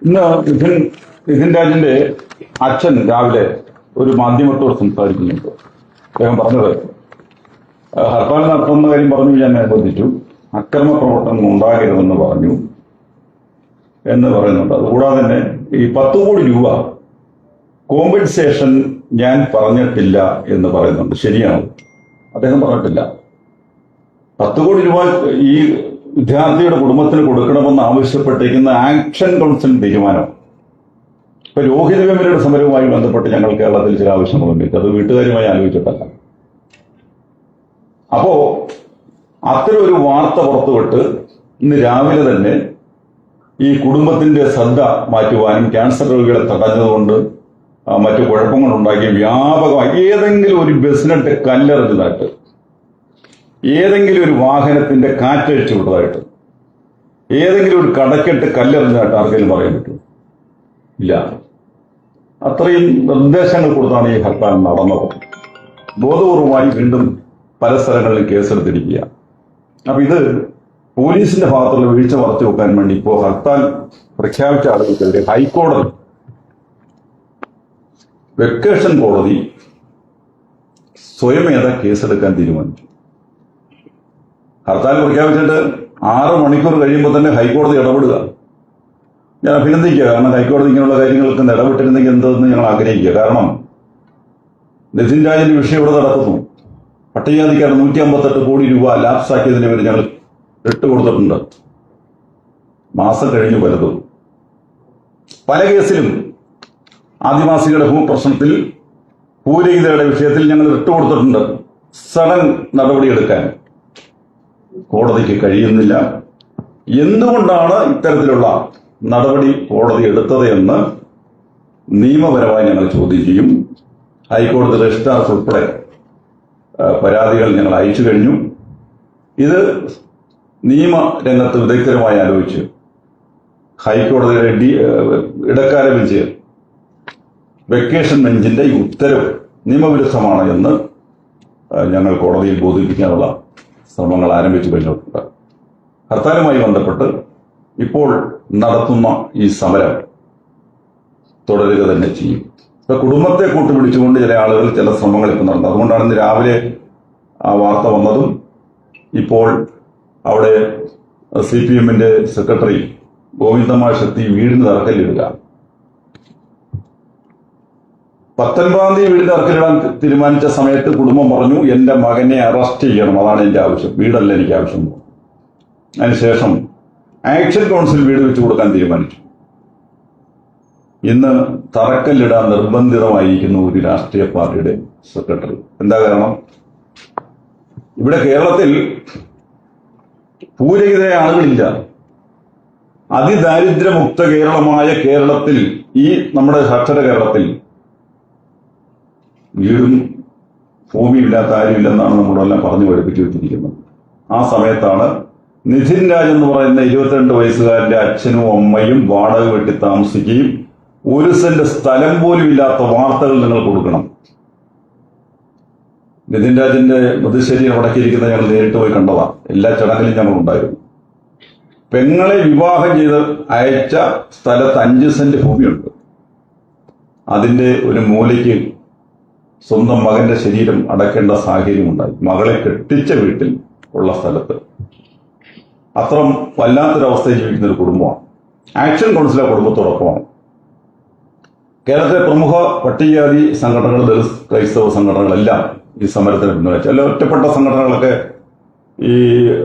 ഇന്ന് നിതിൻ രാജിന്റെ അച്ഛൻ രാവിലെ ഒരു മാധ്യമത്തോട് സംസാരിക്കുന്നുണ്ട്. അദ്ദേഹം പറഞ്ഞത് ഹർത്താൽ നടത്തുന്ന കാര്യം പറഞ്ഞു, ഞാൻ അനുബന്ധിച്ചു, അക്രമ പ്രവർത്തനം ഉണ്ടാകരുതെന്ന് പറഞ്ഞു എന്ന് പറയുന്നുണ്ട്. അതുകൂടാതെ തന്നെ ഈ 10 കോടി രൂപ കോമ്പൻസേഷൻ ഞാൻ പറഞ്ഞിട്ടില്ല എന്ന് പറയുന്നുണ്ട്. ശരിയാണ്, അദ്ദേഹം പറഞ്ഞിട്ടില്ല. 10 കോടി രൂപ ഈ വിദ്യാർത്ഥിയുടെ കുടുംബത്തിന് കൊടുക്കണമെന്ന് ആവശ്യപ്പെട്ടിരിക്കുന്ന ആക്ഷൻ കൗൺസിൽ തീരുമാനം. ഇപ്പൊ രോഹിത് വെമുലയുടെ സമരവുമായി ബന്ധപ്പെട്ട് ഞങ്ങൾ കേരളത്തിൽ ചില ആവശ്യങ്ങളുണ്ട്. അത് വീട്ടുകാരുമായി ആലോചിച്ചിട്ടല്ല. അപ്പോ അത്തരം ഒരു വാർത്ത പുറത്തുവിട്ട് ഇന്ന് രാവിലെ തന്നെ ഈ കുടുംബത്തിന്റെ ശ്രദ്ധ മാറ്റുവാനും ക്യാൻസർ രോഗികളെ തടഞ്ഞതുകൊണ്ട് മറ്റു കുഴപ്പങ്ങളുണ്ടാക്കിയ വ്യാപകമായി ഏതെങ്കിലും ഒരു ബസ്സിനിട്ട് കല്ലെറിഞ്ഞതായിട്ട്, ഏതെങ്കിലും ഒരു വാഹനത്തിന്റെ കാറ്റഴിച്ചു വിട്ടതായിട്ട്, ഏതെങ്കിലും ഒരു കടക്കെട്ട് കല്ലെറിഞ്ഞതായിട്ട് ആർക്കെങ്കിലും പറയാൻ പറ്റുമോ? ഇല്ല. അത്രയും നിർദ്ദേശങ്ങൾ കൊടുത്താണ് ഈ ഹർത്താൽ നടന്നത്. ബോധപൂർവമായി വീണ്ടും പല സ്ഥലങ്ങളിലും കേസെടുത്തിരിക്കുക. അപ്പൊ ഇത് പോലീസിന്റെ ഭാഗത്തുള്ള വീഴ്ച മറച്ചു വെക്കാൻ വേണ്ടി ഇപ്പോൾ ഹർത്താൽ പ്രഖ്യാപിച്ച ആളുകൾക്കെതിരെ ഹൈക്കോടതി, വെക്കേഷൻ കോടതി സ്വയമേധ കേസെടുക്കാൻ തീരുമാനിച്ചു. ഹർത്താൽ പ്രഖ്യാപിച്ചിട്ട് 6 മണിക്കൂർ കഴിയുമ്പോൾ തന്നെ ഹൈക്കോടതി ഇടപെടുക ഞാൻ അഭിനന്ദിക്കുക. കാരണം ഹൈക്കോടതി ഇങ്ങനെയുള്ള കാര്യങ്ങൾക്ക് ഇടപെട്ടിരുന്നെങ്കിൽ എന്തെന്ന് ഞങ്ങൾ ആഗ്രഹിക്കുക. കാരണം നിതിൻ രാജിന്റെ വിഷയം ഇവിടെ നടക്കുന്നു. പട്ടികജാതിക്കാർ 158 കോടി രൂപ ലാപ്സാക്കിയതിന്റെ പേര് ഞങ്ങൾ കൊടുത്തിട്ടുണ്ട്. മാസം കഴിഞ്ഞു പലതും. പല കേസിലും ആദിവാസികളുടെ ഭൂപ്രശ്നത്തിൽ ഭൂരഹിതരുടെ വിഷയത്തിൽ ഞങ്ങൾ വിട്ടുകൊടുത്തിട്ടുണ്ട്. സഡൻ നടപടിയെടുക്കാൻ കോടതിക്ക് കഴിയുന്നില്ല. എന്തുകൊണ്ടാണ് ഇത്തരത്തിലുള്ള നടപടി കോടതി എടുത്തത് എന്ന് നിയമപരമായി ഞങ്ങൾ ചോദ്യം ചെയ്യും. ഹൈക്കോടതി രജിസ്ട്രാർക്ക് ഉൾപ്പെടെ പരാതികൾ ഞങ്ങൾ അയച്ചു കഴിഞ്ഞു. ഇത് നിയമരംഗത്ത് വിദഗ്ധരുമായി ആലോചിച്ച് ഹൈക്കോടതിയുടെ ഇടക്കാല ബെഞ്ച് വെക്കേഷൻ ബെഞ്ചിന്റെ ഈ ഉത്തരവ് നിയമവിരുദ്ധമാണ് എന്ന് ഞങ്ങൾ കോടതിയിൽ ബോധിപ്പിക്കാനുള്ള ശ്രമങ്ങൾ ആരംഭിച്ചു കഴിഞ്ഞിട്ടുണ്ട്. ഹർത്താലുമായി ബന്ധപ്പെട്ട് ഇപ്പോൾ നടത്തുന്ന ഈ സമരം തുടരുക തന്നെ ചെയ്യും. ഇപ്പൊ കുടുംബത്തെ കൂട്ടുപിടിച്ചുകൊണ്ട് ചില ആളുകൾ ചില ശ്രമങ്ങൾ ഇപ്പോൾ നടന്നത്. അതുകൊണ്ടാണ് ഇന്ന് രാവിലെ ആ വാർത്ത വന്നതും ഇപ്പോൾ അവിടെ CPM-ന്റെ സെക്രട്ടറി ഗോവിന്ദമാഷ് എത്തി വീടിന് തറക്കല്ലിടുക. 19-ാം തീയതി വീടിന് തറക്കല്ലിടാൻ തീരുമാനിച്ച സമയത്ത് കുടുംബം പറഞ്ഞു, എന്റെ മകനെ അറസ്റ്റ് ചെയ്യണം, അതാണ് എന്റെ ആവശ്യം, വീടല്ല എനിക്ക് ആവശ്യം. അതിനുശേഷം ആക്ഷൻ കൗൺസിൽ വീട് വെച്ചു കൊടുക്കാൻ തീരുമാനിച്ചു. ഇന്ന് തറക്കല്ലിടാൻ നിർബന്ധിതമായിരിക്കുന്നു ഒരു രാഷ്ട്രീയ പാർട്ടിയുടെ സെക്രട്ടറി. എന്താ കാരണം? ഇവിടെ കേരളത്തിൽ ഭൂരഹിതരായ ആളുകളില്ല. അതിദാരിദ്ര്യമുക്ത കേരളമായ കേരളത്തിൽ, ഈ നമ്മുടെ സാക്ഷര കേരളത്തിൽ വീടും ഭൂമിയില്ലാത്ത ആരുമില്ലെന്നാണ് നമ്മളെല്ലാം പറഞ്ഞു പഠിപ്പിച്ചു വെച്ചിരിക്കുന്നത്. ആ സമയത്താണ് നിധിൻ രാജ് എന്ന് പറയുന്ന 22 വയസ്സുകാരന്റെ അച്ഛനും അമ്മയും വാടക വെട്ടി താമസിക്കുകയും 1 സെന്റ് സ്ഥലം പോലും ഇല്ലാത്ത വാർത്തകൾ നിങ്ങൾ കൊടുക്കണം. നിതിൻ രാജിന്റെ മൃതശരീരം അടക്കിയിരിക്കുന്നത് ഞങ്ങൾ നേരിട്ട് പോയി കണ്ടതാണ്. എല്ലാ ചടങ്ങിലും ഞങ്ങൾ ഉണ്ടായിരുന്നു. പെങ്ങളെ വിവാഹം ചെയ്ത് അയച്ച സ്ഥലത്ത് 5 സെന്റ് ഭൂമിയുണ്ട്. അതിന്റെ ഒരു മൂലയ്ക്ക് സ്വന്തം മകന്റെ ശരീരം അടക്കേണ്ട സാഹചര്യമുണ്ടായി. മകളെ കെട്ടിച്ച വീട്ടിൽ ഉള്ള സ്ഥലത്ത്. അത്രം വല്ലാത്തൊരവസ്ഥയിൽ ജീവിക്കുന്ന ഒരു കുടുംബമാണ്. ആക്ഷൻ കൗൺസിൽ ആ കുടുംബത്തോടൊപ്പമാണ്. കേരളത്തിലെ പ്രമുഖ പട്ടികജാതി സംഘടനകൾ, ദളിത് ക്രൈസ്തവ സംഘടനകളെല്ലാം ഈ സമരത്തിന് പിന്തുണച്ചു. അല്ല, ഒറ്റപ്പെട്ട സംഘടനകളൊക്കെ ഈ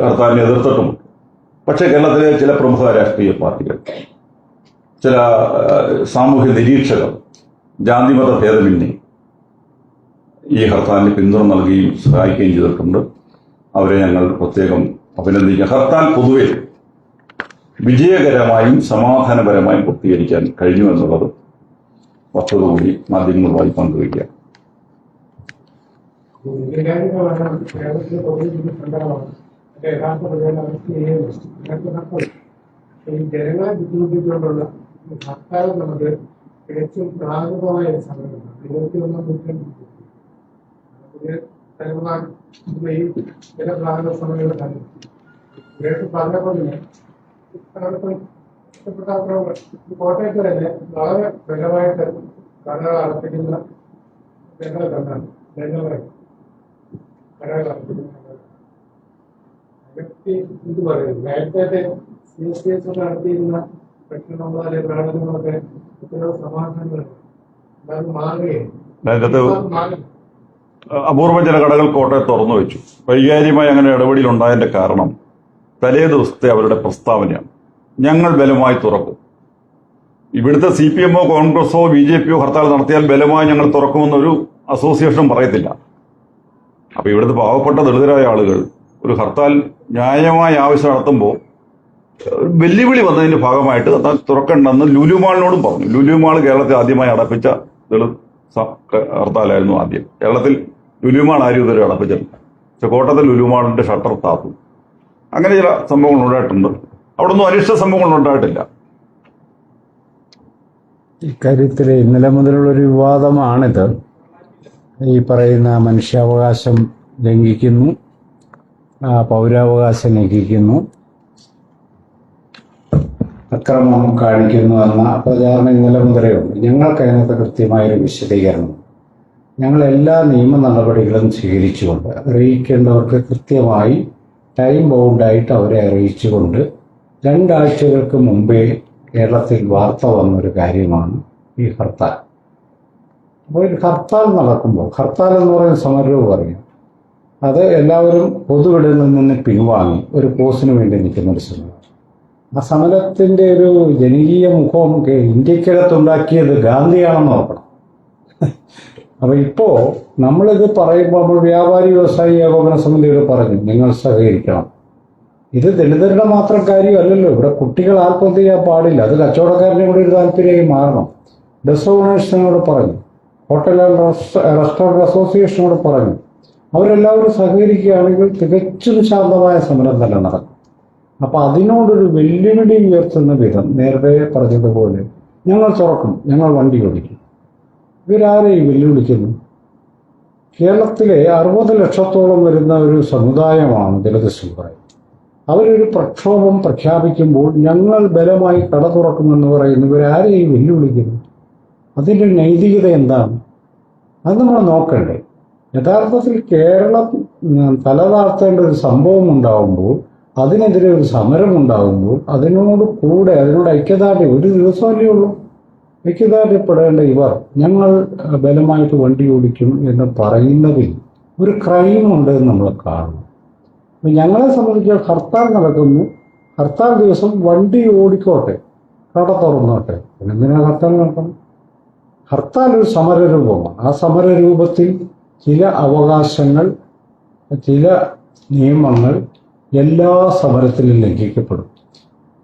ഹർത്താലിനെ എതിർത്തിട്ടുമുണ്ട്. പക്ഷേ കേരളത്തിലെ ചില പ്രമുഖ രാഷ്ട്രീയ പാർട്ടികൾ, ചില സാമൂഹ്യ നിരീക്ഷകർ ജാതിമത ഭേദമന്യേ ഈ ഹർത്താലിന് പിന്തുണ നൽകുകയും സഹായിക്കുകയും ചെയ്തിട്ടുണ്ട്. അവരെ ഞങ്ങൾ പ്രത്യേകം അഭിനന്ദിക്കുക. ഹർത്താൽ പൊതുവെ വിജയകരമായും സമാധാനപരമായും പൂർത്തീകരിക്കാൻ കഴിഞ്ഞു എന്നുള്ളത് വസ്തുതകൂടി മാധ്യമങ്ങളുമായി പങ്കുവയ്ക്കുക. ജനങ്ങളെ ബുദ്ധിമുട്ടിക്കൊണ്ടുള്ള ഹർത്താൽ നമുക്ക് തികച്ചും പ്രാഥമികമായ ഒരു സമരമാണ്. 21-ാം പുതിയ തലമുറ ഈ ചില പ്രാഥമിക സമരങ്ങൾ കണ്ടു. നേരത്തെ പറഞ്ഞപ്പോൾ തന്നെ ഇഷ്ടപ്പെട്ട കോട്ടയത്ത് തന്നെ വളരെ ബലമായിട്ട് കടകൾ അടപ്പിക്കുന്ന ജനങ്ങൾ കണ്ടാണ്. ജനങ്ങളെ കടകൾ അടപ്പിക്കുന്ന ഇത് പറയുന്നു. നേരത്തെ CSPS നടത്തിയിരുന്ന പ്രശ്നങ്ങളെ പ്രകടനങ്ങളൊക്കെ ഇത്തരം സമാധാനങ്ങളുണ്ട്. അത് മാറുകയാണ്. അപൂർവം ചില കടകൾ കോട്ടയത്ത് തുറന്നു വെച്ചു. വൈകാരികമായി അങ്ങനെ ഇടപെടലുണ്ടായതിന്റെ കാരണം തലേ ദിവസത്തെ അവരുടെ പ്രസ്താവനയാണ്, ഞങ്ങൾ ബലമായി തുറക്കും. ഇവിടുത്തെ CPM-ഓ കോൺഗ്രസോ BJP-യോ ഹർത്താൽ നടത്തിയാൽ ബലമായി ഞങ്ങൾ തുറക്കുമെന്നൊരു അസോസിയേഷനും പറയത്തില്ല. അപ്പൊ ഇവിടുത്തെ പാവപ്പെട്ട ദളിതരായ ആളുകൾ ഒരു ഹർത്താൽ ന്യായമായ ആവശ്യം നടത്തുമ്പോൾ വെല്ലുവിളി വന്നതിന്റെ ഭാഗമായിട്ട് തുറക്കണ്ടെന്ന് ലുലു മാളിനോടും പറഞ്ഞു. ലുലു മാൾ കേരളത്തിൽ ആദ്യമായി അടപ്പിച്ച ദളിത് ഹർത്താലായിരുന്നു ആദ്യം. കേരളത്തിൽ ലുലു മാൾ ആരും ഇതുവരെ അടപ്പിച്ചിട്ടില്ല. പക്ഷെ കോട്ടയത്തിൽ ലുലു മാളിന്റെ ഷട്ടർ താത്തു. അങ്ങനെ ചില സംഭവങ്ങൾ ഉണ്ടായിട്ടുണ്ട്. അവിടെ ഒന്നും അനിഷ്ട സംഭവങ്ങൾ ഉണ്ടായിട്ടില്ല. ഇക്കാര്യത്തിൽ ഇന്നലെ മുതലുള്ളൊരു വിവാദമാണിത്. ഈ പറയുന്ന മനുഷ്യാവകാശം ലംഘിക്കുന്നു, പൗരാവകാശം ലംഘിക്കുന്നു, അക്രമം കാണിക്കുന്നു എന്ന പ്രചാരണം ഇന്നലെ മുതലേ ഉണ്ട്. ഞങ്ങൾക്ക് അതിനകത്ത് കൃത്യമായൊരു വിശദീകരണം. ഞങ്ങൾ എല്ലാ നിയമ നടപടികളും സ്വീകരിച്ചുകൊണ്ട് അറിയിക്കേണ്ടവർക്ക് കൃത്യമായി ടൈം ബൗണ്ടായിട്ട് അവരെ അറിയിച്ചുകൊണ്ട് 2 ആഴ്ചകൾക്ക് മുമ്പേ കേരളത്തിൽ വാർത്ത വന്നൊരു കാര്യമാണ് ഈ ഹർത്താൽ. അപ്പോൾ ഒരു ഹർത്താൽ നടക്കുമ്പോൾ, ഹർത്താൽ എന്ന് പറയുന്ന സമരവും പറയും, അത് എല്ലാവരും പൊതുവിടയിൽ നിന്ന് പിൻവാങ്ങി ഒരു പോസിന് വേണ്ടി നിൽക്കുന്ന ഒരു സമരം. ആ സമരത്തിന്റെ ഒരു ജനകീയ മുഖം ഇന്ത്യക്കകത്തുണ്ടാക്കിയത് ഗാന്ധിയാണെന്ന് ഓർക്കണം. അപ്പൊ ഇപ്പോ നമ്മളിത് പറയുമ്പോൾ നമ്മൾ വ്യാപാരി വ്യവസായി ഏകോപന സമിതിയോട് പറഞ്ഞു നിങ്ങൾ സഹകരിക്കണം. ഇത് ദളിതരുടെ മാത്രം കാര്യമല്ലല്ലോ. ഇവിടെ കുട്ടികൾ ആത്മഹത്യ ചെയ്യാൻ പാടില്ല. അത് കച്ചവടക്കാരൻ്റെ കൂടെ ഒരു താല്പര്യമായി മാറണം. ബസ് ഓണേഴ്സിനോട് പറഞ്ഞു, ഹോട്ടൽ ആൻഡ് റെസ്റ്റോറൻറ്റ് അസോസിയേഷനോട് പറഞ്ഞു. അവരെല്ലാവരും സഹകരിക്കുകയാണെങ്കിൽ തികച്ചും ശാന്തമായ സമരം തന്നെ നടക്കും. അപ്പൊ അതിനോടൊരു വെല്ലുവിളി ഉയർത്തുന്ന വിധം നേരത്തെ പറഞ്ഞതുപോലെ ഞങ്ങൾ തുറക്കും, ഞങ്ങൾ വണ്ടി ഓടിക്കും, ഇവരാരെയും വെല്ലുവിളിക്കുന്നു? കേരളത്തിലെ 60 ലക്ഷത്തോളം വരുന്ന ഒരു സമുദായമാണ് ദളിത് സമുദായം. അവരൊരു പ്രക്ഷോഭം പ്രഖ്യാപിക്കുമ്പോൾ ഞങ്ങൾ ബലമായി കട തുറക്കുമെന്ന് പറയുന്നു. ഇവരാരെയും വെല്ലുവിളിക്കുന്നു? അതിൻ്റെ നൈതികത എന്താണ്? അത് നമ്മൾ നോക്കണ്ടേ? യഥാർത്ഥത്തിൽ കേരളം തലതാഴ്ത്തേണ്ട ഒരു സംഭവം ഉണ്ടാകുമ്പോൾ, അതിനെതിരെ ഒരു സമരം ഉണ്ടാകുമ്പോൾ അതിനോട് ഐക്യദാർഢ്യം, ഒരു ദിവസമല്ലേ ഉള്ളൂ, ഐക്യദാർഢ്യപ്പെടേണ്ട ഇവർ ഞങ്ങൾ ബലമായിട്ട് വണ്ടി ഓടിക്കും എന്ന് പറയുന്നതിൽ ഒരു ക്രൈമുണ്ട് എന്ന് നമ്മൾ കാണണം. അപ്പം ഞങ്ങളെ സംബന്ധിച്ച് ഹർത്താൽ നടക്കുന്നു, ഹർത്താൽ ദിവസം വണ്ടി ഓടിക്കോട്ടെ, കട തുറന്നോട്ടെ, എന്തിനാ ഹർത്താൽ നടക്കണം? ഹർത്താൽ ഒരു സമരരൂപമാണ്. ആ സമരരൂപത്തിൽ ചില അവകാശങ്ങൾ, ചില നിയമങ്ങൾ എല്ലാ സമരത്തിലും ലംഘിക്കപ്പെടും.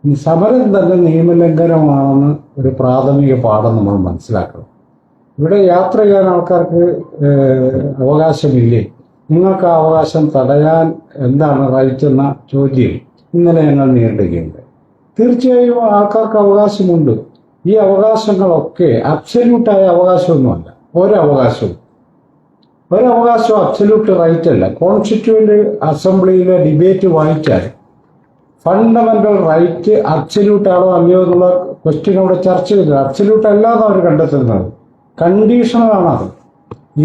ഈ സമരം തന്നെ നിയമലംഘനമാണെന്ന് ഒരു പ്രാഥമിക പാഠം നമ്മൾ മനസ്സിലാക്കണം. ഇവിടെ യാത്ര ചെയ്യാൻ ആൾക്കാർക്ക് അവകാശമില്ലേ? നിങ്ങൾക്ക് ആ അവകാശം തടയാൻ എന്താണ് റൈറ്റ് എന്ന ചോദ്യം ഇന്നലെ ഞങ്ങൾ നേരിടുകയുണ്ട്. തീർച്ചയായും ആൾക്കാർക്ക് അവകാശമുണ്ട്. ഈ അവകാശങ്ങളൊക്കെ അബ്സല്യൂട്ടായ അവകാശമൊന്നുമല്ല. ഒരവകാശവും അബ്സല്യൂട്ട് റൈറ്റ് അല്ല. കോൺസ്റ്റിറ്റ്യൂവന്റ് അസംബ്ലിയിലെ ഡിബേറ്റ് വായിച്ചാൽ ഫണ്ടമെന്റൽ റൈറ്റ് അബ്സല്യൂട്ട് ആണോ അല്ലയോ എന്നുള്ള ക്വസ്റ്റ്യൻ അവിടെ ചർച്ച ചെയ്തത്. അബ്സല്യൂട്ട് അല്ലാതെ അവർ കണ്ടെത്തുന്നത് കണ്ടീഷണലാണ്. അത്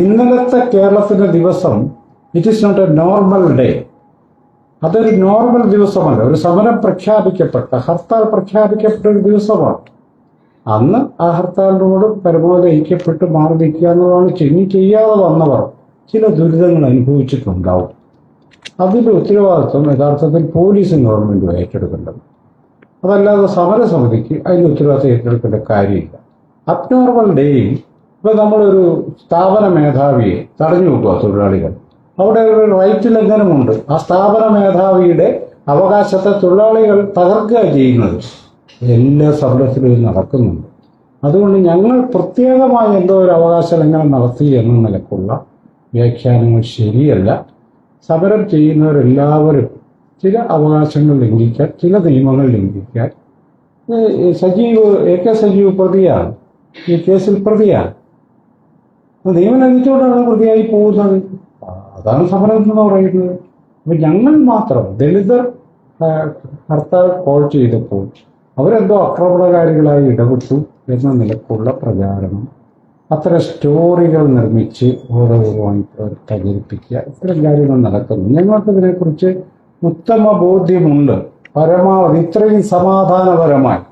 ഇന്നലത്തെ കേരളത്തിന്റെ ദിവസം it is not a normal day. അതൊരു നോർമൽ ദിവസമല്ല. ഒരു സമരം പ്രഖ്യാപിക്കപ്പെട്ട, ഹർത്താൽ പ്രഖ്യാപിക്കപ്പെട്ട ഒരു ദിവസമാണ്. അന്ന് ആ ഹർത്താലിനോട് പരമാവധി ഐക്യപ്പെട്ട് മാറി നിൽക്കുക എന്നുള്ളതാണ്. ചെയ്യാതെ വന്നവർ ചില ദുരിതങ്ങൾ അനുഭവിച്ചിട്ടുണ്ടാവും. അതിൻ്റെ ഉത്തരവാദിത്വം യഥാർത്ഥത്തിൽ പോലീസും ഗവൺമെന്റും ഏറ്റെടുക്കേണ്ടത്. അതല്ലാതെ സമരസമിതിക്ക് അതിൻ്റെ ഉത്തരവാദിത്വം ഏറ്റെടുക്കേണ്ട കാര്യമില്ല. അബ്നോർമൽ ഡേയിൽ ഇപ്പം നമ്മളൊരു സ്ഥാപന മേധാവിയെ തടഞ്ഞു വെക്കുക തൊഴിലാളികൾ, അവിടെ ഒരു റൈറ്റ് ലംഘനമുണ്ട്. ആ സ്ഥാപന മേധാവിയുടെ അവകാശത്തെ തൊഴിലാളികൾ തകർക്കുക ചെയ്യുന്നത് എല്ലാ സമരത്തിലും ഇത് നടക്കുന്നുണ്ട്. അതുകൊണ്ട് ഞങ്ങൾ പ്രത്യേകമായി എന്തോ ഒരു അവകാശ ലംഘനം നടത്തി എന്ന നിലക്കുള്ള വ്യാഖ്യാനങ്ങൾ ശരിയല്ല. സമരം ചെയ്യുന്നവരെല്ലാവരും ചില അവകാശങ്ങൾ ലംഘിക്കാൻ, ചില നിയമങ്ങൾ ലംഘിക്കാൻ. AK സജീവ് പ്രതിയാണ്, ഈ കേസിൽ പ്രതിയാണ്. നിയമം ലംഘിച്ചുകൊണ്ടാണ് പ്രതിയായി പോകുന്നത്. അതാണ് സമരം എന്ന് പറയുന്നത്. അപ്പൊ ഞങ്ങൾ മാത്രം ദളിതർ ഹർത്താൽ കോൾ ചെയ്തപ്പോൾ അവരെന്തോ ആക്രമണകാരികളായി ഇടപെട്ടു എന്ന നിലക്കുള്ള പ്രചാരണം, അത്തരം സ്റ്റോറികൾ നിർമ്മിച്ച് ബോധപൂർവമായി പ്രചരിപ്പിക്കുക, ഇത്തരം കാര്യങ്ങൾ നടക്കുന്നു. ഞങ്ങൾക്ക് ഇതിനെക്കുറിച്ച് ഉത്തമ ബോധ്യമുണ്ട്. പരമാവധി ഇത്രയും സമാധാനപരമായി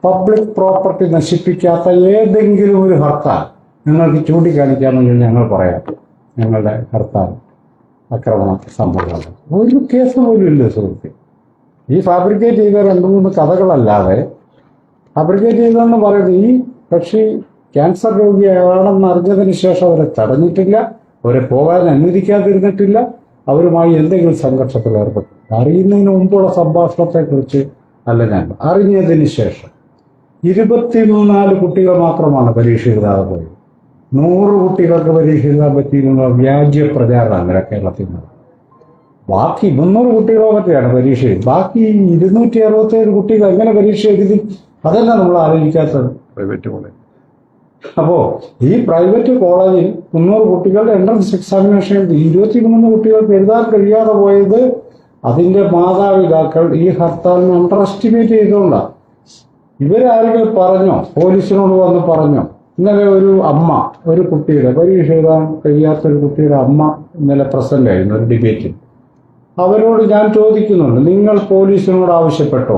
പബ്ലിക് പ്രോപ്പർട്ടി നശിപ്പിക്കാത്ത ഏതെങ്കിലും ഒരു ഹർത്താൽ നിങ്ങൾക്ക് ചൂണ്ടിക്കാണിക്കാമെങ്കിൽ ഞങ്ങൾ പറയാം. ഞങ്ങളുടെ ഹർത്താൽ ആക്രമണ സംഭവങ്ങൾ ഒരു കേസ് പോലും ഇല്ല സുഹൃത്തെ. ഈ ഫാബ്രിക്കേറ്റ് ചെയ്ത 2-3 കഥകളല്ലാതെ ഫാബ്രിക്കേറ്റ് ചെയ്തതെന്ന് പറയുന്നത് ഈ കക്ഷി ക്യാൻസർ രോഗിയാണെന്ന് അറിഞ്ഞതിന് ശേഷം അവരെ തടഞ്ഞിട്ടില്ല, അവരെ പോകാൻ അനുവദിക്കാതിരുന്നിട്ടില്ല, അവരുമായി എന്തെങ്കിലും സംഘർഷത്തിൽ ഏർപ്പെട്ടു. അറിയുന്നതിന് മുമ്പുള്ള സംഭാഷണത്തെക്കുറിച്ച് അല്ല ഞാൻ അറിഞ്ഞതിന് ശേഷം 24 കുട്ടികൾ മാത്രമാണ് പരീക്ഷ എഴുതാതെ പോയത്. 100 കുട്ടികൾക്ക് പരീക്ഷ എഴുതാൻ പറ്റിയിരുന്ന വ്യാജ്യ പ്രചാരണമാണ് കേരളത്തിൽ നിന്ന്. ബാക്കി 300 കുട്ടികളെ പറ്റിയാണ് പരീക്ഷ എഴുതി. ബാക്കി 267 കുട്ടികൾ എങ്ങനെ പരീക്ഷ എഴുതി? അതല്ല നമ്മൾ ആലോചിക്കാത്തത്. Private college. അപ്പോൾ ഈ പ്രൈവറ്റ് കോളേജിൽ 300 കുട്ടികളുടെ എൻട്രൻസ് എക്സാമിനേഷൻ എഴുതി 23 കുട്ടികൾക്ക് എഴുതാൻ കഴിയാതെ പോയത് അതിന്റെ മാതാപിതാക്കൾ ഈ ഹർത്താലിനെ അണ്ടർ എസ്റ്റിമേറ്റ് ചെയ്തുകൊണ്ടാണ്. ഇവരാരെങ്കിലും പറഞ്ഞോ? പോലീസിനോട് വന്ന് പറഞ്ഞോ? ഇന്നലെ ഒരു അമ്മ, ഒരു കുട്ടിയുടെ പരീക്ഷ എഴുതാൻ കഴിയാത്തൊരു കുട്ടിയുടെ അമ്മ ഇന്നലെ പ്രസന്റ് ആയിരുന്നു ഒരു ഡിബേറ്റിൽ. അവരോട് ഞാൻ ചോദിക്കുന്നുണ്ട്, നിങ്ങൾ പോലീസിനോട് ആവശ്യപ്പെട്ടോ?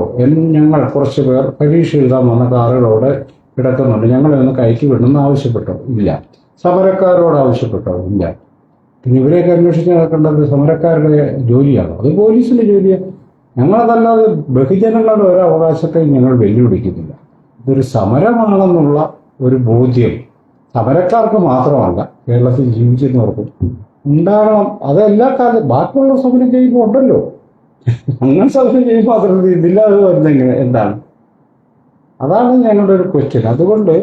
ഞങ്ങൾ കുറച്ച് പേർ പരീക്ഷ എഴുതാൻ വന്ന കാറുകളോട് കിടക്കുന്നുണ്ട്, ഞങ്ങളെ ഒന്ന് കയറ്റി വിടണമെന്ന് ആവശ്യപ്പെട്ടോ? ഇല്ല. സമരക്കാരോട് ആവശ്യപ്പെട്ടോ? ഇല്ല. പിന്നെ ഇവരെയൊക്കെ അന്വേഷിച്ച് നടക്കേണ്ടത് സമരക്കാരുടെ ജോലിയാണോ? അത് പോലീസിന്റെ ജോലിയാണ്. ഞങ്ങളതല്ലാതെ ബഹുജനങ്ങളുടെ ഒരു അവകാശത്തെയും ഞങ്ങൾ വെല്ലുവിളിക്കുന്നില്ല. ഇതൊരു സമരമാണെന്നുള്ള ഒരു ബോധ്യം സമരക്കാർക്ക് മാത്രമല്ല കേരളത്തിൽ ജീവിക്കുന്നവർക്കും ഉണ്ടാകണം. അതെല്ലാ കാലം ബാക്കിയുള്ള സമരം ചെയ്യുമ്പോൾ ഉണ്ടല്ലോ, അങ്ങനെ സമരം ചെയ്യുമ്പോൾ അതിൽ ഇതില്ലാതെ വരുന്നെങ്കിൽ എന്താണ്? അതാണ് ഞങ്ങളുടെ ഒരു ക്വസ്റ്റ്യൻ. അതുകൊണ്ട്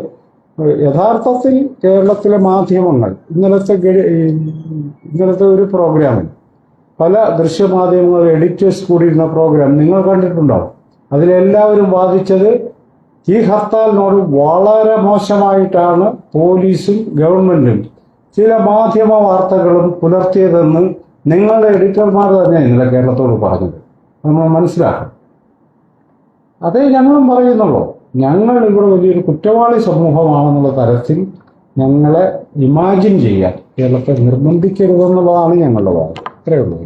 യഥാർത്ഥത്തിൽ കേരളത്തിലെ മാധ്യമങ്ങൾ ഇന്നലത്തെ ഒരു പ്രോഗ്രാമിൽ പല ദൃശ്യമാധ്യമങ്ങൾ എഡിറ്റേഴ്സ് കൂടിയിരുന്ന പ്രോഗ്രാം നിങ്ങൾ കണ്ടിട്ടുണ്ടോ? അതിലെല്ലാവരും വാദിച്ചത് ഈ ഹർത്താലിനോട് വളരെ മോശമായിട്ടാണ് പോലീസും ഗവൺമെന്റും ചില മാധ്യമ വാർത്തകളും പുലർത്തിയതെന്ന് നിങ്ങളുടെ എഡിറ്റർമാർ തന്നെ ഇന്നലെ കേരളത്തോട് പറഞ്ഞത്. നമ്മൾ മനസ്സിലാക്കണം. അതേ ഞങ്ങളും പറയുന്നുള്ളൂ. ഞങ്ങൾ ഇവിടെ വലിയൊരു കുറ്റവാളി സമൂഹമാണെന്നുള്ള തരത്തിൽ ഞങ്ങളെ ഇമാജിൻ ചെയ്യാൻ കേരളത്തെ നിർബന്ധിക്കരുതെന്നുള്ളതാണ് ഞങ്ങളുടെ വാദം. അത്രയേ ഉള്ളൂ.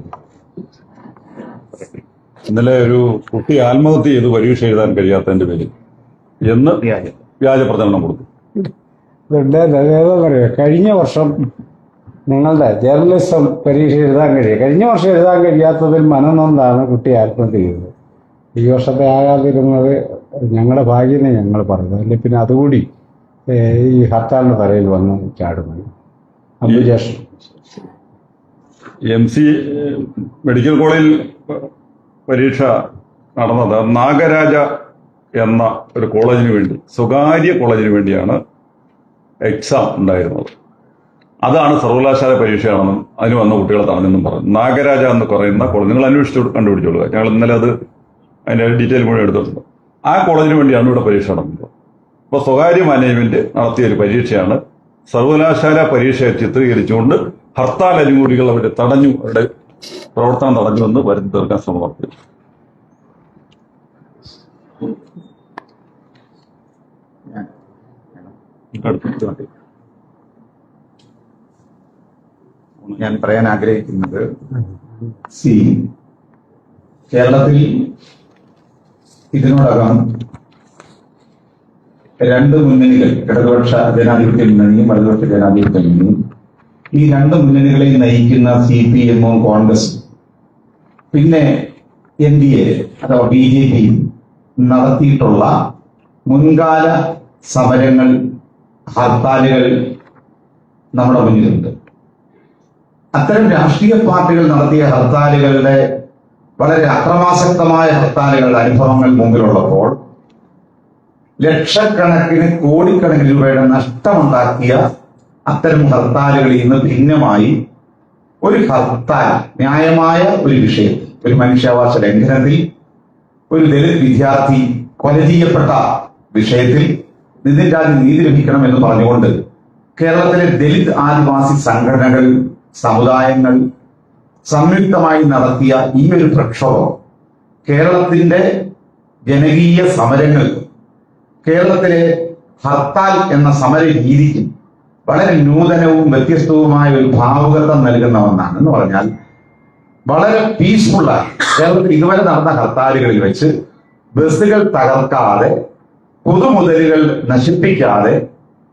ഇന്നലെ ഒരു കുട്ടി ആത്മഹത്യ ചെയ്ത് പരീക്ഷ എഴുതാൻ കഴിയാത്തതിന്റെ പേരിൽ എന്ന് വ്യാജ പ്രചരണം കൊടുത്തു. ഏതാ പറയുക, കഴിഞ്ഞ വർഷം നിങ്ങളുടെ ജേർണലിസം പരീക്ഷ എഴുതാൻ കഴിയുക, കഴിഞ്ഞ വർഷം എഴുതാൻ കഴിയാത്തതിൽ മനനൊന്നാണ് കുട്ടി ആത്മഹത്യ ചെയ്തത്. ഈ വർഷത്തെ ആകാതിരുന്നത് ഞങ്ങളുടെ ഭാഗ്യമേ ഞങ്ങൾ പറയുന്നത്. അല്ലെ പിന്നെ അതുകൂടി ഈ ഹർത്താലിന്റെ തലയിൽ വന്ന് ചാടുന്നത്. അംബുജേഷൻ MC മെഡിക്കൽ കോളേജിൽ പരീക്ഷ നടന്നത് നാഗരാജ എന്ന ഒരു കോളേജിന് വേണ്ടി, സ്വകാര്യ കോളേജിന് വേണ്ടിയാണ് എക്സാം ഉണ്ടായിരുന്നത്. അതാണ് സർവകലാശാല പരീക്ഷയാണെന്നും അതിന് വന്ന കുട്ടികളെ തടഞ്ഞെന്നും പറഞ്ഞു. നാഗരാജ എന്ന് പറയുന്ന കോളേജ് നിങ്ങൾ അന്വേഷിച്ച് കണ്ടുപിടിച്ചോളുക. ഞങ്ങൾ ഇന്നലെ അതിന്റെ ഡീറ്റെയിൽ മുഴുവൻ എടുത്തിട്ടുണ്ട്. ആ കോളേജിന് വേണ്ടിയാണ് ഇവിടെ പരീക്ഷ നടന്നത്. അപ്പോൾ സ്വകാര്യ മാനേജ്മെന്റ് നടത്തിയ ഒരു പരീക്ഷയാണ്. സർവകലാശാല പരീക്ഷയെ ചിത്രീകരിച്ചുകൊണ്ട് ഹർത്താൽ അനുകൂലികൾ അവരെ തടഞ്ഞു, അവരുടെ പ്രവർത്തനം തടഞ്ഞുവെന്ന് വരുത്തി തീർക്കാൻ ശ്രമം നടത്തി. ഞാൻ പറയാൻ ആഗ്രഹിക്കുന്നത്, കേരളത്തിൽ ഇതിനോടകം രണ്ട് മുന്നണികൾ, ഇടതുപക്ഷ ജനാധിപത്യ മുന്നണിയും വലതുപക്ഷ ജനാധിപത്യ മുന്നണിയും, ഈ രണ്ട് മുന്നണികളെയും നയിക്കുന്ന CPM-ഉം കോൺഗ്രസും പിന്നെ NDA അഥവാ BJPയും നടത്തിയിട്ടുള്ള മുൻകാല സമരങ്ങൾ, ഹർത്താലുകൾ നമ്മുടെ മുന്നിലുണ്ട്. അത്തരം രാഷ്ട്രീയ പാർട്ടികൾ നടത്തിയ ഹർത്താലുകളുടെ വളരെ അക്രമാസക്തമായ ഹർത്താലുകളുടെ അനുഭവങ്ങൾ മുമ്പിലുള്ളപ്പോൾ ലക്ഷക്കണക്കിന് കോടിക്കണക്കിന് രൂപയുടെ നഷ്ടമുണ്ടാക്കിയ അത്തരം ഹർത്താലുകളിൽ നിന്ന് ഭിന്നമായി ഒരു ഹർത്താൽ ന്യായമായ ഒരു വിഷയത്തിൽ, ഒരു മനുഷ്യാവകാശ ലംഘനത്തിൽ, ഒരു ദലിത് വിദ്യാർത്ഥി കൊല ചെയ്യപ്പെട്ട വിഷയത്തിൽ നിതിൻ രാജ് നീതി ലഭിക്കണം എന്ന് പറഞ്ഞുകൊണ്ട് കേരളത്തിലെ ദലിത് ആദിവാസി സംഘടനകൾ, സമുദായങ്ങൾ സംയുക്തമായി നടത്തിയ ഈ ഒരു പ്രക്ഷോഭം കേരളത്തിന്റെ ജനകീയ സമരങ്ങൾക്കും കേരളത്തിലെ ഹർത്താൽ എന്ന സമര രീതിക്കും വളരെ നൂതനവും വ്യത്യസ്തവുമായ ഒരു ഭാവുകത്വം നൽകുന്ന ഒന്നാണ്. എന്ന് പറഞ്ഞാൽ വളരെ പീസ്ഫുള്ളായി കേരളത്തിൽ ഇതുവരെ നടന്ന ഹർത്താലുകളിൽ വെച്ച് ബസ്സുകൾ തകർക്കാതെ, പൊതുമുതലുകൾ നശിപ്പിക്കാതെ,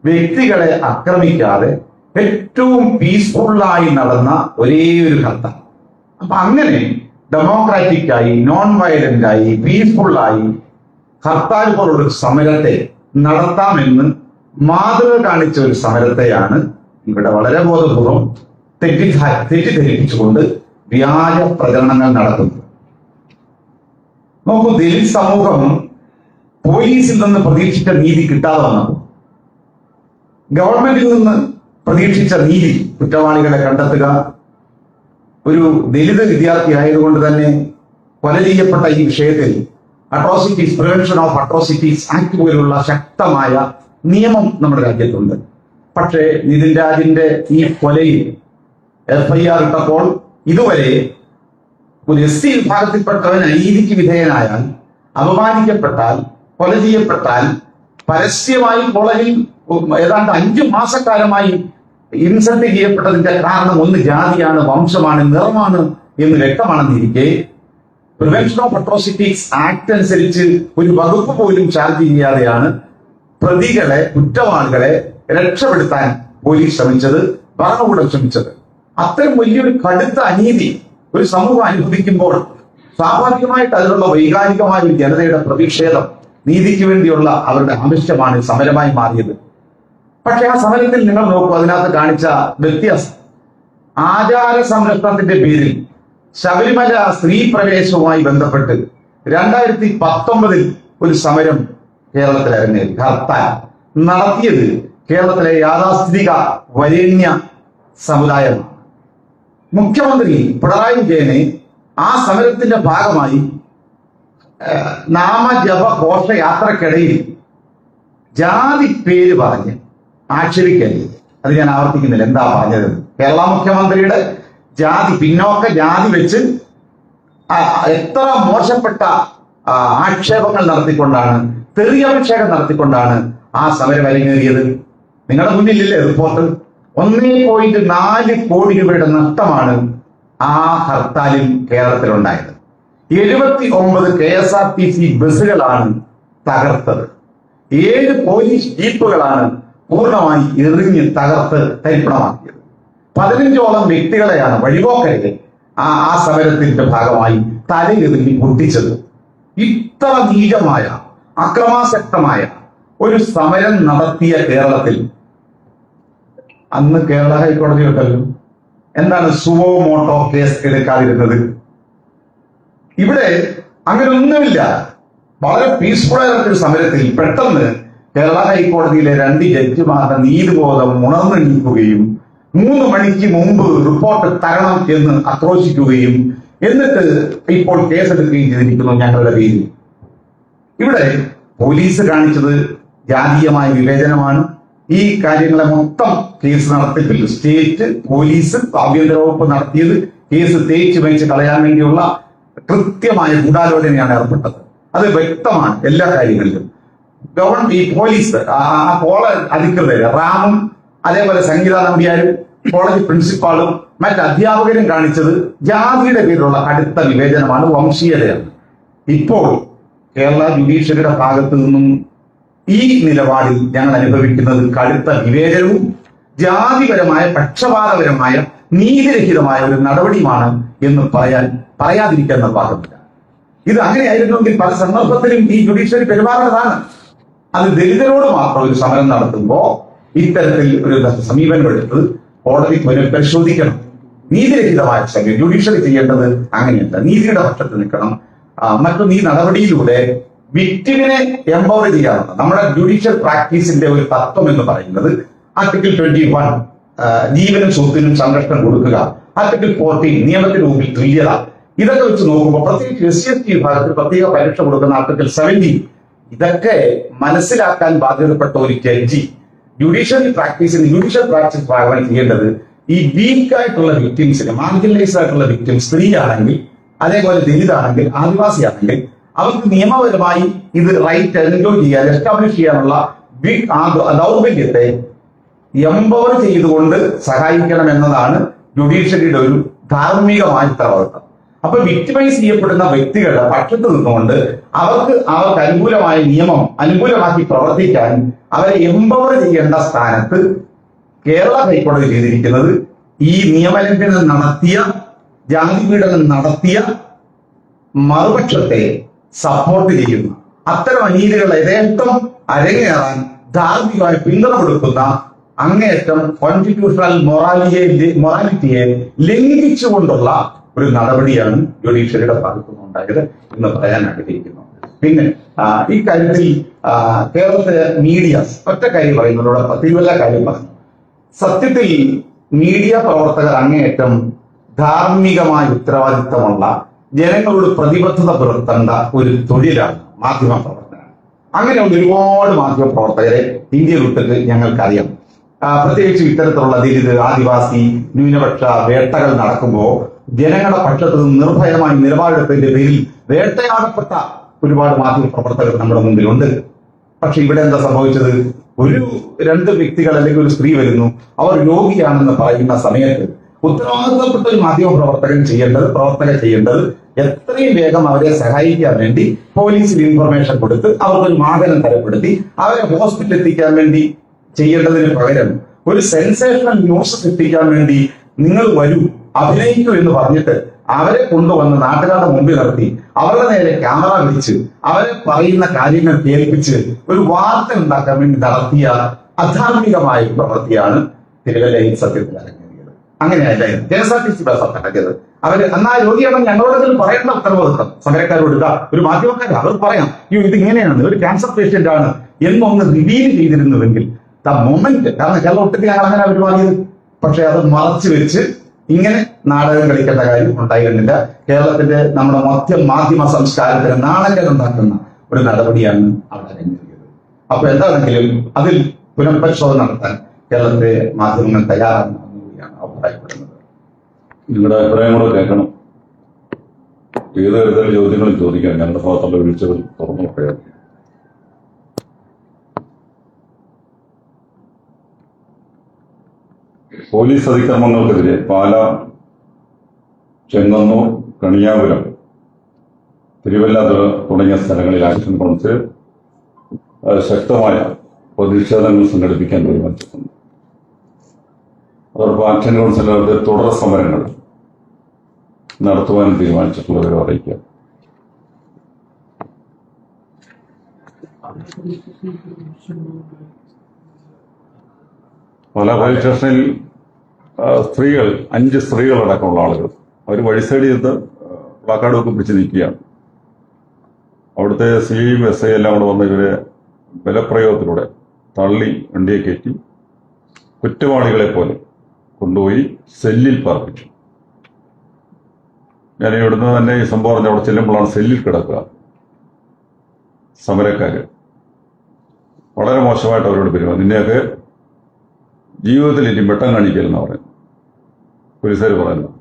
വ്യക്തികളെ ആക്രമിക്കാതെ ഏറ്റവും പീസ്ഫുള്ളായി നടന്ന ഒരേ ഒരു ഹർത്താൽ. അപ്പൊ അങ്ങനെ ഡെമോക്രാറ്റിക്കായി, നോൺ വയലന്റായി, പീസ്ഫുള്ളായി ഹർത്താൽ പോലുള്ള ഒരു സമരത്തെ നടത്താമെന്ന് മാതൃക കാണിച്ച ഒരു സമരത്തെയാണ് ഇവിടെ വളരെ ബോധപൂർവം തെറ്റിദ്ധരിപ്പിച്ചുകൊണ്ട് വ്യാജ പ്രചരണങ്ങൾ നടത്തുന്നത്. നോക്കൂ, ദലിത് സമൂഹം പോലീസിൽ നിന്ന് പ്രതീക്ഷിച്ച നീതി കിട്ടാതെ വന്നപ്പോൾ ഗവൺമെന്റിൽ നിന്ന് പ്രതീക്ഷിച്ച നീതി, കുറ്റവാളികളെ കണ്ടെത്തുക, ഒരു ദലിത് വിദ്യാർത്ഥി ആയതുകൊണ്ട് തന്നെ കൊല ചെയ്യപ്പെട്ട ഈ വിഷയത്തിൽ atrocities, prevention of atrocities act പോലുള്ള ശക്തമായ നിയമം നമ്മുടെ രാജ്യത്തുണ്ട്. പക്ഷേ നിതിൻ രാജിന്റെ ഈ കൊലയിൽ FIR ഇട്ടപ്പോൾ ഇതുവരെ ഒരു SC വിഭാഗത്തിൽപ്പെട്ടവൻ അനീതിക്ക് വിധേയനായാൽ, അപമാനിക്കപ്പെട്ടാൽ, കൊല ചെയ്യപ്പെട്ടാൽ പരസ്യമായി കോളേജിൽ ഏതാണ്ട് 5 മാസക്കാലമായി ഇൻസൾട്ട് ചെയ്യപ്പെട്ടതിന്റെ കാരണം ഒന്ന് ജാതിയാണ്, വംശമാണ്, നിറമാണ് എന്ന് വ്യക്തമാണെന്നിരിക്കെ പ്രിവെൻഷൻ ഓഫ് അട്രോസിറ്റീസ് ആക്ട് അനുസരിച്ച് ഒരു വകുപ്പ് പോലും ചാർജ് ചെയ്യാതെയാണ് പ്രതികളെ, കുറ്റവാളികളെ രക്ഷപ്പെടുത്താൻ പോലീസ് ശ്രമിച്ചത്, ഭരണകൂടം ശ്രമിച്ചത്. അത്തരം വലിയൊരു കടുത്ത അനീതി ഒരു സമൂഹം അനുഭവിക്കുമ്പോൾ സ്വാഭാവികമായിട്ട് അതിലുള്ള വൈകാരികമായ ഒരു ജനതയുടെ പ്രതിഷേധം, നീതിക്ക് വേണ്ടിയുള്ള അവരുടെ ആവശ്യമാണ് സമരമായി മാറിയത്. പക്ഷെ ആ സമരത്തിൽ നിങ്ങൾ നോക്കൂ, അതിനകത്ത് കാണിച്ച വ്യത്യാസം. ആചാര സംരക്ഷണത്തിന്റെ പേരിൽ ശബരിമല സ്ത്രീ പ്രവേശവുമായി ബന്ധപ്പെട്ട് 2019 ഒരു സമരം കേരളത്തിൽ അരങ്ങേറി. ഹർത്താൽ നടത്തിയത് കേരളത്തിലെ യാഥാസ്ഥിതിക വരേണ്യ സമുദായമാണ്. മുഖ്യമന്ത്രി പിണറായി വിജയനെ ആ സമരത്തിന്റെ ഭാഗമായി നാമജപ ഘോഷയാത്രക്കിടയിൽ ജാതി പേര് പറഞ്ഞ് ആക്ഷേപിക്കരുത്. അത് ഞാൻ ആവർത്തിക്കുന്നില്ല എന്താ പറഞ്ഞത്. കേരള മുഖ്യമന്ത്രിയുടെ ജാതി, പിന്നോക്ക ജാതി വെച്ച് എത്ര മോശപ്പെട്ട ആക്ഷേപങ്ങൾ നടത്തിക്കൊണ്ടാണ്, തെറിയഭിഷേകം നടത്തിക്കൊണ്ടാണ് ആ സമരം അരങ്ങേറിയത്. നിങ്ങളുടെ മുന്നിലില്ലേ റിപ്പോർട്ട്? 1.4 കോടി രൂപയുടെ നഷ്ടമാണ് ആ ഹർത്താലിൽ കേരളത്തിലുണ്ടായത്. 79 KSRTC ബസ്സുകളാണ് തകർത്തത്. 7 പോലീസ് ജീപ്പുകളാണ് പൂർണ്ണമായി എറിഞ്ഞ് തകർത്ത് തരിപ്പണമാക്കിയത്. 15ഓളം വ്യക്തികളെയാണ് വഴിപോക്കരെ ആ സമരത്തിന്റെ ഭാഗമായി തലയെറിഞ്ഞ് പൊട്ടിച്ചത്. ഇത്ര നീചമായ അക്രമാസക്തമായ ഒരു സമരം നടത്തിയ കേരളത്തിൽ അന്ന് കേരള ഹൈക്കോടതി ഉണ്ടല്ലോ, എന്താണ് സുവോ മോട്ടോ കേസ് എടുക്കാതിരുന്നത്? ഇവിടെ അങ്ങനെ ഒന്നുമില്ല. വളരെ പീസ്ഫുൾ ആയിട്ടുള്ള ഒരു സമരത്തിൽ പെട്ടെന്ന് കേരള ഹൈക്കോടതിയിലെ 2 ജഡ്ജിമാരുടെ നീതിബോധം ഉണർന്നെണീക്കുകയും 3 മണിക്ക് മുമ്പ് റിപ്പോർട്ട് തരണം എന്ന് ആക്രോശിക്കുകയും എന്നിട്ട് ഇപ്പോൾ കേസെടുക്കുകയും ചെയ്തിരിക്കുന്നു ഞങ്ങളുടെ പേരിൽ. ഇവിടെ പോലീസ് കാണിച്ചത് ജാതീയമായ വിവേചനമാണ്. ഈ കാര്യങ്ങളെ മൊത്തം കേസ് നടത്തിപ്പിൽ സ്റ്റേറ്റ് പോലീസ് ആഭ്യന്തര വകുപ്പ് നടത്തിയത് കേസ് തേച്ച് വെച്ച് കളയാൻ വേണ്ടിയുള്ള കൃത്യമായ ഗൂഢാലോചനയാണ് ഏർപ്പെട്ടത്. അത് വ്യക്തമാണ് എല്ലാ കാര്യങ്ങളിലും. ഈ പോലീസ് കോളേജ് അധികൃതര് റാമും അതേപോലെ സംഗീത നമ്പ്യാരും കോളേജ് പ്രിൻസിപ്പാളും മറ്റ് അധ്യാപകരും കാണിച്ചത് ജാതിയുടെ പേരിലുള്ള കടുത്ത വിവേചനമാണ്, വംശീയതയാണ്. ഇപ്പോൾ കേരള ജുഡീഷ്യറിയുടെ ഭാഗത്തു നിന്നും ഈ നിലപാടിൽ ഞങ്ങൾ അനുഭവിക്കുന്നത് കടുത്ത വിവേചനവും ജാതിപരമായ പക്ഷപാതപരമായ നീതിരഹിതമായ ഒരു നടപടിയുമാണ് എന്ന് പറയാതിരിക്കാൻ നിർവാഹമില്ല. ഇത് അങ്ങനെയായിരുന്നെങ്കിൽ പല സന്ദർഭത്തിലും ഈ ജുഡീഷ്യറി പെരുമാറേണ്ടതാണ്. അത് ദലിതരോട് മാത്രം ഒരു സമരം നടത്തുമ്പോൾ ഇത്തരത്തിൽ ഒരു സമീപനം എടുത്ത് കോടതി പുനഃപരിശോധിക്കണം. നീതിരഹിതമായ സമയം ജുഡീഷ്യറി ചെയ്യേണ്ടത് അങ്ങനെയല്ല, നീതിയുടെ പക്ഷത്ത് നിൽക്കണം. മറ്റൊന്ന്, ഈ നടപടിയിലൂടെ വിക്ടിമിനെ എംപവർ ചെയ്യാറുണ്ട്. നമ്മുടെ ജുഡീഷ്യൽ പ്രാക്ടീസിന്റെ ഒരു തത്വം എന്ന് പറയുന്നത് ആർട്ടിക്കിൾ 21 ജീവനും സ്വത്തിനും സംരക്ഷണം കൊടുക്കുക, ആർട്ടിക്കിൾ 14 നിയമത്തിന് മുമ്പിൽ തുല്യത. ഇതൊക്കെ വെച്ച് നോക്കുമ്പോൾ പ്രത്യേകിച്ച് SC/ST വിഭാഗത്തിൽ പ്രത്യേക പരീക്ഷ കൊടുക്കുന്ന ആർട്ടിക്കിൾ 17 ഇതൊക്കെ മനസ്സിലാക്കാൻ ബാധ്യതപ്പെട്ട ഒരു ജഡ്ജി ജുഡീഷ്യൽ പ്രാക്ടീസ് ഭാഗമായി ചെയ്യേണ്ടത് ഈ വീക്കായിട്ടുള്ള വിക്ടിംസിന്, മാർജിനലൈസ്ഡ് ആയിട്ടുള്ള വിക്ടിം സ്ത്രീ ആണെങ്കിൽ, അതേപോലെ ദലിതാണെങ്കിൽ, ആദിവാസിയാണെങ്കിൽ അവർക്ക് നിയമപരമായി ഇത് റൈറ്റ് എൻജോയ് ചെയ്യാൻ, എസ്റ്റാബ്ലിഷ് ചെയ്യാനുള്ള ദൗർബല്യത്തെ എംപവർ ചെയ്തുകൊണ്ട് സഹായിക്കണം എന്നതാണ് ജുഡീഷ്യറിയുടെ ഒരു ധാർമ്മികമായ ഉത്തരവാദിത്തം. അപ്പൊ വിക്ടിമൈസ് ചെയ്യപ്പെടുന്ന വ്യക്തികളുടെ പക്ഷത്ത് നിന്നുകൊണ്ട് അവർക്ക് അനുകൂലമായ നിയമം അനുകൂലമാക്കി പ്രവർത്തിക്കാൻ അവരെ എംപവർ ചെയ്യേണ്ട സ്ഥാനത്ത് കേരള ഹൈക്കോടതി ചെയ്തിരിക്കുന്നത് ഈ നിയമലംഘനം നടത്തിയ, ജാതിപീഡനം നടത്തിയ മറുപക്ഷത്തെ സപ്പോർട്ട് ചെയ്യുന്ന, അത്തരം അനീതികൾ യഥേഷ്ടം അരങ്ങേറാൻ ധാർമ്മികമായി പിന്തുണ കൊടുക്കുന്ന, അങ്ങേയറ്റം കോൺസ്റ്റിറ്റ്യൂഷണൽ മൊറാലിറ്റിയെ ലംഘിച്ചുകൊണ്ടുള്ള ഒരു നടപടിയാണ് ജുഡീഷ്യറിയുടെ ഭാഗത്തുനിന്ന് ഉണ്ടായത് എന്ന് പറയാൻ ആഗ്രഹിക്കുന്നു. പിന്നെ ഈ കാര്യത്തിൽ കേരളത്തിലെ മീഡിയാസ് ഒറ്റ കാര്യം പറയുന്നതിലൂടെ തിരുവല്ല കാര്യം പറഞ്ഞു. സത്യത്തിൽ മീഡിയ പ്രവർത്തകർ അങ്ങേയറ്റം ധാർമ്മികമായ ഉത്തരവാദിത്തമുള്ള, ജനങ്ങളോട് പ്രതിബദ്ധത പുലർത്തേണ്ട ഒരു തൊഴിലാണ് മാധ്യമ പ്രവർത്തനം. അങ്ങനെയുള്ള ഒരുപാട് മാധ്യമ പ്രവർത്തകരെ ഇന്ത്യയിൽ വിട്ടിട്ട് ഞങ്ങൾക്കറിയാം. പ്രത്യേകിച്ച് ഇത്തരത്തിലുള്ള ദലിത്, ആദിവാസി, ന്യൂനപക്ഷ വേട്ടകൾ നടക്കുമ്പോൾ ജനങ്ങളുടെ പക്ഷത്ത് നിന്ന് നിർഭയമായി നിലപാടെടുത്തതിന്റെ പേരിൽ വേട്ടയാടപ്പെട്ട ഒരുപാട് മാധ്യമ പ്രവർത്തകർ നമ്മുടെ മുമ്പിലുണ്ട്. പക്ഷെ ഇവിടെ എന്താ സംഭവിച്ചത്? 2 വ്യക്തികൾ അല്ലെങ്കിൽ ഒരു സ്ത്രീ വരുന്നു, അവർ രോഗിയാണെന്ന് പറയുന്ന സമയത്ത് ഉത്തരവാദിത്തപ്പെട്ട ഒരു മാധ്യമ പ്രവർത്തക ചെയ്യേണ്ടത് എത്രയും വേഗം അവരെ സഹായിക്കാൻ വേണ്ടി പോലീസിൽ ഇൻഫർമേഷൻ കൊടുത്ത് അവർക്കൊരു വാഹനം തരപ്പെടുത്തി അവരെ ഹോസ്പിറ്റലിൽ എത്തിക്കാൻ വേണ്ടി ചെയ്യേണ്ടതിന് പകരം ഒരു സെൻസേഷണൽ ന്യൂസ് എത്തിക്കാൻ വേണ്ടി നിങ്ങൾ വരൂ, അഭിനയിക്കൂ എന്ന് പറഞ്ഞിട്ട് അവരെ കൊണ്ടുവന്ന് നാട്ടുകാരുടെ മുമ്പിൽ നിർത്തി അവരുടെ നേരെ ക്യാമറ വിളിച്ച് അവരെ പറയുന്ന കാര്യങ്ങൾ കേൾപ്പിച്ച് ഒരു വാർത്ത ഉണ്ടാക്കാൻ വേണ്ടി നടത്തിയ അധാർമികമായ ഒരു പ്രവൃത്തിയാണ് തിരുവല്ലയിൽ സത്യത്തിൽ അരങ്ങേറിയത്. അങ്ങനെയല്ലായിരുന്നു KSRTC ബസ് അടക്കിയത്. അവര് എന്നാ രോഗിയാണെന്ന് ഞങ്ങളോടെങ്കിലും പറയേണ്ട ഉത്തരവാദിത്വം സമരക്കാരോട് ഇതാ ഒരു മാധ്യമക്കാർ അവർ പറയാം, ഇത് ഇങ്ങനെയാണ്, ഒരു ക്യാൻസർ പേഷ്യന്റ് ആണ് എന്നൊന്ന് റിവീൽ ചെയ്തിരുന്നുവെങ്കിൽ ദ മൊമെന്റ്, കാരണം കേരള ഒട്ടത്തിൽ ഞങ്ങൾ അങ്ങനെ പെരുമാറിയത്. പക്ഷെ അത് മറച്ചു വെച്ച് ഇങ്ങനെ നാടകം കളിക്കേണ്ട കാര്യം ഉണ്ടായിരുന്നില്ല. കേരളത്തിന്റെ നമ്മുടെ മാധ്യമ സംസ്കാരത്തിന് നാണങ്ങൾ ഉണ്ടാക്കുന്ന ഒരു നടപടിയാണ് അവിടെ അരങ്ങേറിയത്. അപ്പൊ എന്താണെങ്കിലും അതിൽ പുനഃപരിശോധന നടത്താൻ കേരളത്തിലെ മാധ്യമങ്ങൾ തയ്യാറാണെന്ന് കൂടിയാണ് അഭിപ്രായപ്പെടുന്നത്. നിങ്ങളുടെ അഭിപ്രായം കൂടെ കേൾക്കണം. ഏത് തരത്തിലുള്ള ചോദ്യങ്ങളും ചോദിക്കാം. ഞങ്ങളുടെ ഭാഗത്തുള്ള വീഴ്ചകൾ തുറന്നു പറയാം. പോലീസ് അതിക്രമങ്ങൾക്കെതിരെ പാല, ചെങ്ങന്നൂർ, കണിയാപുരം, തിരുവല്ല തുടങ്ങിയ സ്ഥലങ്ങളിൽ ആക്ഷൻ കൗൺസിൽ ശക്തമായ പ്രതിഷേധങ്ങൾ സംഘടിപ്പിക്കാൻ തീരുമാനിച്ചിട്ടുണ്ട്. അതോടൊപ്പം ആക്ഷൻ കൗൺസിലർക്ക് തുടർ സമരങ്ങൾ നടത്തുവാൻ തീരുമാനിച്ചിട്ടുള്ളവരെ അറിയിക്കുക. പല പോലീസ് സ്റ്റേഷനിൽ സ്ത്രീകൾ 5 സ്ത്രീകളടക്കമുള്ള ആളുകൾ അവർ വഴി സൈഡിൽ നിന്ന് പ്ലാക്കാർഡൊക്കെ പിടിച്ച് നിൽക്കുകയാണ്. അവിടുത്തെ CIയും SI എല്ലാം കൂടെ വന്ന് ഇവരെ ബലപ്രയോഗത്തിലൂടെ തള്ളി വണ്ടിയെ കയറ്റി കുറ്റവാളികളെ പോലെ കൊണ്ടുപോയി സെല്ലിൽ പാർപ്പിച്ചു. ഞാൻ ഇവിടുന്ന് തന്നെ ഈ സംഭവം പറഞ്ഞ അവിടെ ചെല്ലുമ്പോഴാണ് സെല്ലിൽ കിടക്കുക. സമരക്കാര് വളരെ മോശമായിട്ട് അവരോട് പെരുമാറി. നിന്നെയൊക്കെ ജീവിതത്തിൽ ഇനി വെട്ടം കാണിക്കലെന്നാണ് പറയുന്നത് പോലീസുകാർ പറയുന്നത്.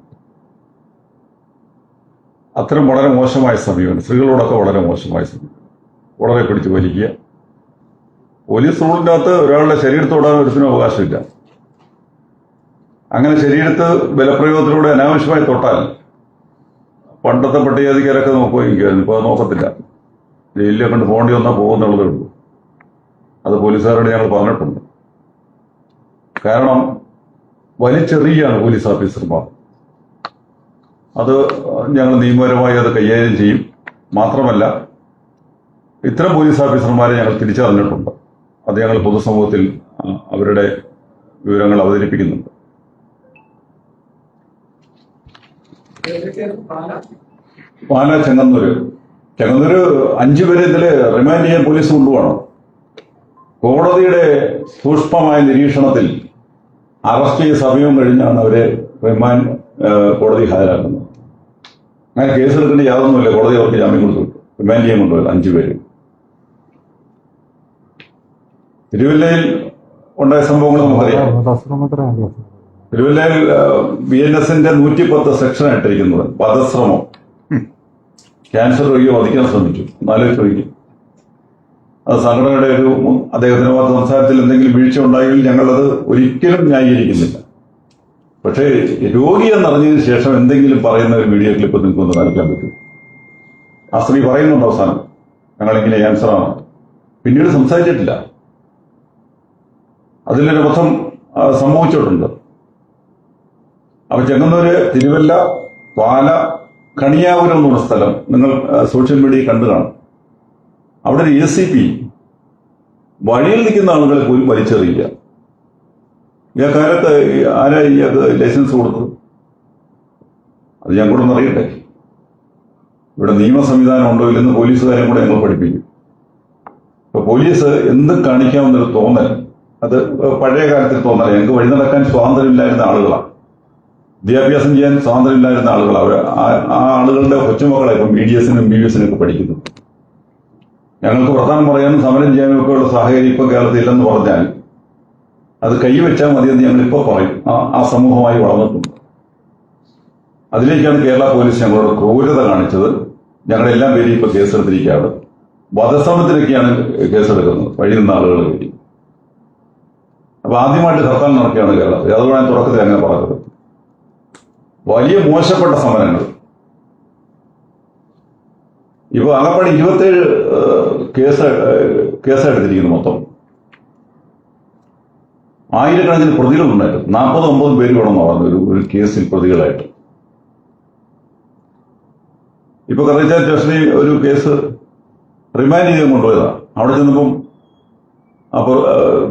അത്തരം വളരെ മോശമായ സമീപനം, സ്ത്രീകളോടൊക്കെ വളരെ മോശമായ സമീപനം, വളരെ പിടിച്ച് വലിക്കുക. പോലീസ് റൂളിൻ്റെ അകത്ത് ഒരാളുടെ ശരീരത്തോടാൻ ഒരുത്തിനും അവകാശമില്ല. അങ്ങനെ ശരീരത്ത് ബലപ്രയോഗത്തിലൂടെ അനാവശ്യമായി തൊട്ടാൽ പണ്ടത്തെ പട്ടികജാതിക്കാരൊക്കെ നോക്കുകയായിരുന്നു. ഇപ്പോൾ അത് നോക്കത്തില്ല. ജയിലിലെ കൊണ്ട് പോകേണ്ടി വന്നാൽ പോകുന്നുള്ളതേ ഉള്ളൂ. അത് പോലീസുകാരോട് ഞങ്ങൾ പറഞ്ഞിട്ടുണ്ട്. കാരണം വലിച്ചെറിയാണ് പോലീസ് ഓഫീസർമാർ. അത് ഞങ്ങൾ നിയമപരമായി അത് കൈകാര്യം ചെയ്യും. മാത്രമല്ല ഇത്തരം പോലീസ് ഓഫീസർമാരെ ഞങ്ങൾ തിരിച്ചറിഞ്ഞിട്ടുണ്ട്. അത് ഞങ്ങൾ പൊതുസമൂഹത്തിൽ അവരുടെ വിവരങ്ങൾ അവതരിപ്പിക്കുന്നുണ്ട്. പാല, ചെങ്ങന്നൂര് 5 പേരെ ഇതില് റിമാൻഡ് ചെയ്യാൻ പോലീസ് കൊണ്ടുപോകണം. കോടതിയുടെ സൂക്ഷ്മമായ നിരീക്ഷണത്തിൽ അറസ്റ്റ് ചെയ്ത സമയവും കഴിഞ്ഞാണ് അവരെ റിമാൻഡ് കോടതി ഹാജരാക്കുന്നത്. അങ്ങനെ കേസെടുക്കേണ്ട യാതൊന്നുമില്ല. കോടതി അവർക്ക് ജാമ്യം കൊടുത്തു, റിമാൻഡ് ചെയ്യാൻ കൊണ്ടുപോയത് 5 പേര്. തിരുവല്ലയിൽ ഉണ്ടായ സംഭവങ്ങൾ നമുക്കറിയാം. തിരുവല്ലയിൽ BNSന്റെ 110 സെക്ഷനാണ് ഇട്ടിരിക്കുന്നത്. വധശ്രമം, ക്യാൻസർ രോഗിയെ വധിക്കാൻ ശ്രമിച്ചു. 4 രോഗി. അത് സംഘടനയുടെ അദ്ദേഹത്തിന്റെ ഭാഗത്ത് സംസാരത്തിൽ എന്തെങ്കിലും വീഴ്ച ഉണ്ടായെങ്കിൽ ഞങ്ങളത് ഒരിക്കലും ന്യായീകരിക്കുന്നില്ല. പക്ഷേ രോഗി എന്നറിഞ്ഞതിന് ശേഷം എന്തെങ്കിലും പറയുന്ന ഒരു വീഡിയോ ക്ലിപ്പ് നിങ്ങൾക്കൊന്ന് കാണിക്കാൻ പറ്റും. ആ സ്ത്രീ പറയുന്നുണ്ട് അവസാനം, ഞങ്ങളിങ്ങനെ ക്യാൻസറാണ്. പിന്നീട് സംസാരിച്ചിട്ടില്ല. അതിലൊരു അബദ്ധം സംഭവിച്ചിട്ടുണ്ട്. അപ്പൊ ചെങ്ങന്നൂര്, തിരുവല്ല, പാല, കണിയാപുരം എന്നുള്ള സ്ഥലം നിങ്ങൾ സോഷ്യൽ മീഡിയയിൽ കണ്ടു കാണും. അവിടെ ഒരു ACP വഴിയിൽ നിൽക്കുന്ന ആളുകളെ പോലും വലിച്ചെറിയില്ല. ഇക്കാലത്ത് ആരാ ഇയാൾക്ക് ലൈസൻസ് കൊടുത്തത്? അത് ഞാൻ കൂടെ അറിയട്ടെ. ഇവിടെ നിയമ സംവിധാനം ഉണ്ടോ ഇല്ലെന്ന് പോലീസുകാരെയും കൂടെ ഞങ്ങൾ പഠിപ്പിക്കും. ഇപ്പൊ പോലീസ് എന്തും കാണിക്കാവുന്നൊരു തോന്നൽ, അത് പഴയ കാലത്തിൽ തോന്നൽ. ഞങ്ങൾക്ക് വഴി നടക്കാൻ സ്വാതന്ത്ര്യമില്ലായിരുന്ന ആളുകളാണ്, വിദ്യാഭ്യാസം ചെയ്യാൻ സ്വാതന്ത്ര്യമില്ലായിരുന്ന ആളുകളാണ്. അവർ ആ ആളുകളുടെ കൊച്ചുമക്കളെ ഇപ്പം BDSനും BVSനും ഒക്കെ പഠിക്കുന്നു. ഞങ്ങൾക്ക് പ്രധാനം പറയാനും സമരം ചെയ്യാനും ഒക്കെ ഉള്ള സാഹചര്യം ഇപ്പൊ കേരളത്തിൽ ഇല്ലെന്ന് പറഞ്ഞാൽ അത് കൈവച്ചാൽ മതിയെന്ന് ഞങ്ങളിപ്പോൾ പറയും. ആ സമൂഹമായി വളർന്നിട്ടുണ്ട്. അതിലേക്കാണ് കേരള പോലീസ് ഞങ്ങളോട് ക്രൂരത കാണിച്ചത്. ഞങ്ങളെല്ലാം പേരും ഇപ്പൊ കേസെടുത്തിരിക്കുകയാണ്. വധശ്രമത്തിനൊക്കെയാണ് കേസെടുക്കുന്നത് വഴി നിന്ന ആളുകൾ പേരി. അപ്പൊ ആദ്യമായിട്ട് ഹർത്താൽ നടക്കുകയാണ് കേരളത്തിൽ. അതുകൊണ്ട് ഞാൻ തുടക്കത്തിൽ അങ്ങനെ പറഞ്ഞത്. വലിയ മോശപ്പെട്ട സമരങ്ങൾ. ഇപ്പൊ ആകപ്പാട് 27 കേസെടുത്തിരിക്കുന്നു. മൊത്തം ആയിരക്കണക്കിന് പ്രതികളുണ്ടായിട്ട് 49 പേര് വേണമെന്ന് പറഞ്ഞു ഒരു കേസിൽ പ്രതികളായിട്ട്. ഇപ്പൊ കറീച്ചാൽ സ്റ്റേഷനിൽ ഒരു കേസ് റിമാൻഡ് ചെയ്ത് കൊണ്ടുപോയതാണ്. അവിടെ ചെന്നപ്പം അപ്പോൾ